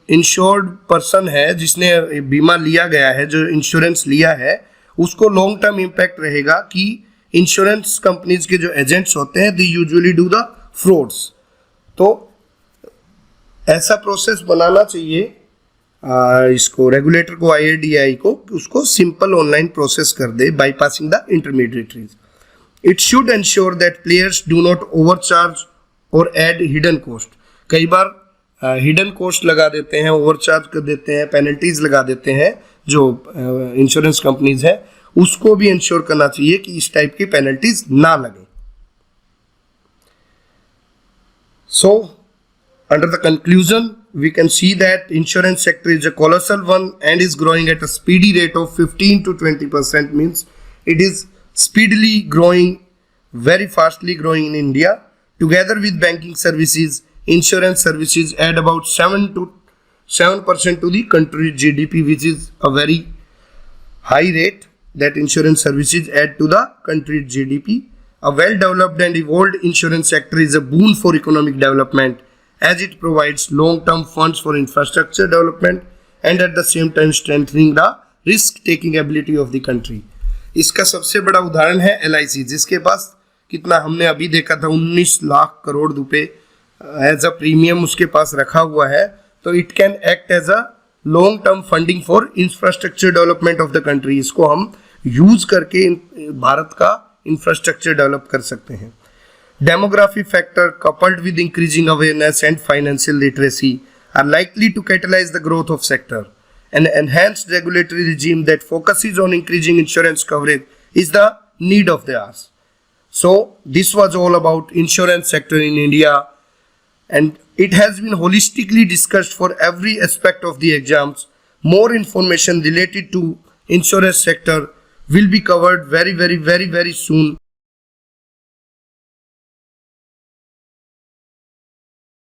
इंश्योर्ड पर्सन है, जिसने बीमा लिया गया है, जो इंश्योरेंस लिया है, उसको लॉन्ग टर्म इम्पैक्ट रहेगा कि इंश्योरेंस कंपनीज के जो एजेंट्स होते हैं they usually do the frauds. तो ऐसा प्रोसेस बनाना चाहिए इसको रेगुलेटर को, IRDAI को, उसको सिंपल ऑनलाइन प्रोसेस कर दे bypassing the intermediaries. It should ensure that players do not overcharge और एड हिडन कॉस्ट। कई बार हिडन कॉस्ट लगा देते हैं, ओवरचार्ज कर देते हैं, पेनल्टीज लगा देते हैं जो इंश्योरेंस कंपनीज है, उसको भी इंश्योर करना चाहिए कि इस टाइप की पेनल्टीज ना लगे। So, under the conclusion, we can see that insurance sector is a colossal one and is growing at a speedy rate of 15 to 20%, means it is speedily growing, very fastly growing in India. Together with banking services, insurance services add about 7% to the country's GDP, which is a very high rate that insurance services add to the country's GDP. A well-developed and evolved insurance sector is a boon for economic development as it provides long-term funds for infrastructure development and at the same time strengthening the risk-taking ability of the country. इसका सबसे बड़ा उदाहरण है LIC, जिसके पास कितना हमने अभी देखा था 19 लाख करोड़ रुपए एज अ प्रीमियम उसके पास रखा हुआ है। तो it can act as a long term funding for infrastructure development of the country. इसको हम यूज करके भारत का इंफ्रास्ट्रक्चर डेवलप कर सकते हैं। Demography factor coupled with increasing awareness and financial literacy are likely to catalyze the growth of sector. An enhanced regulatory regime that focuses on increasing insurance coverage is the need of the hour. So this was all about insurance sector in India, and it has been holistically discussed for every aspect of the exams. More information related to insurance sector will be covered very soon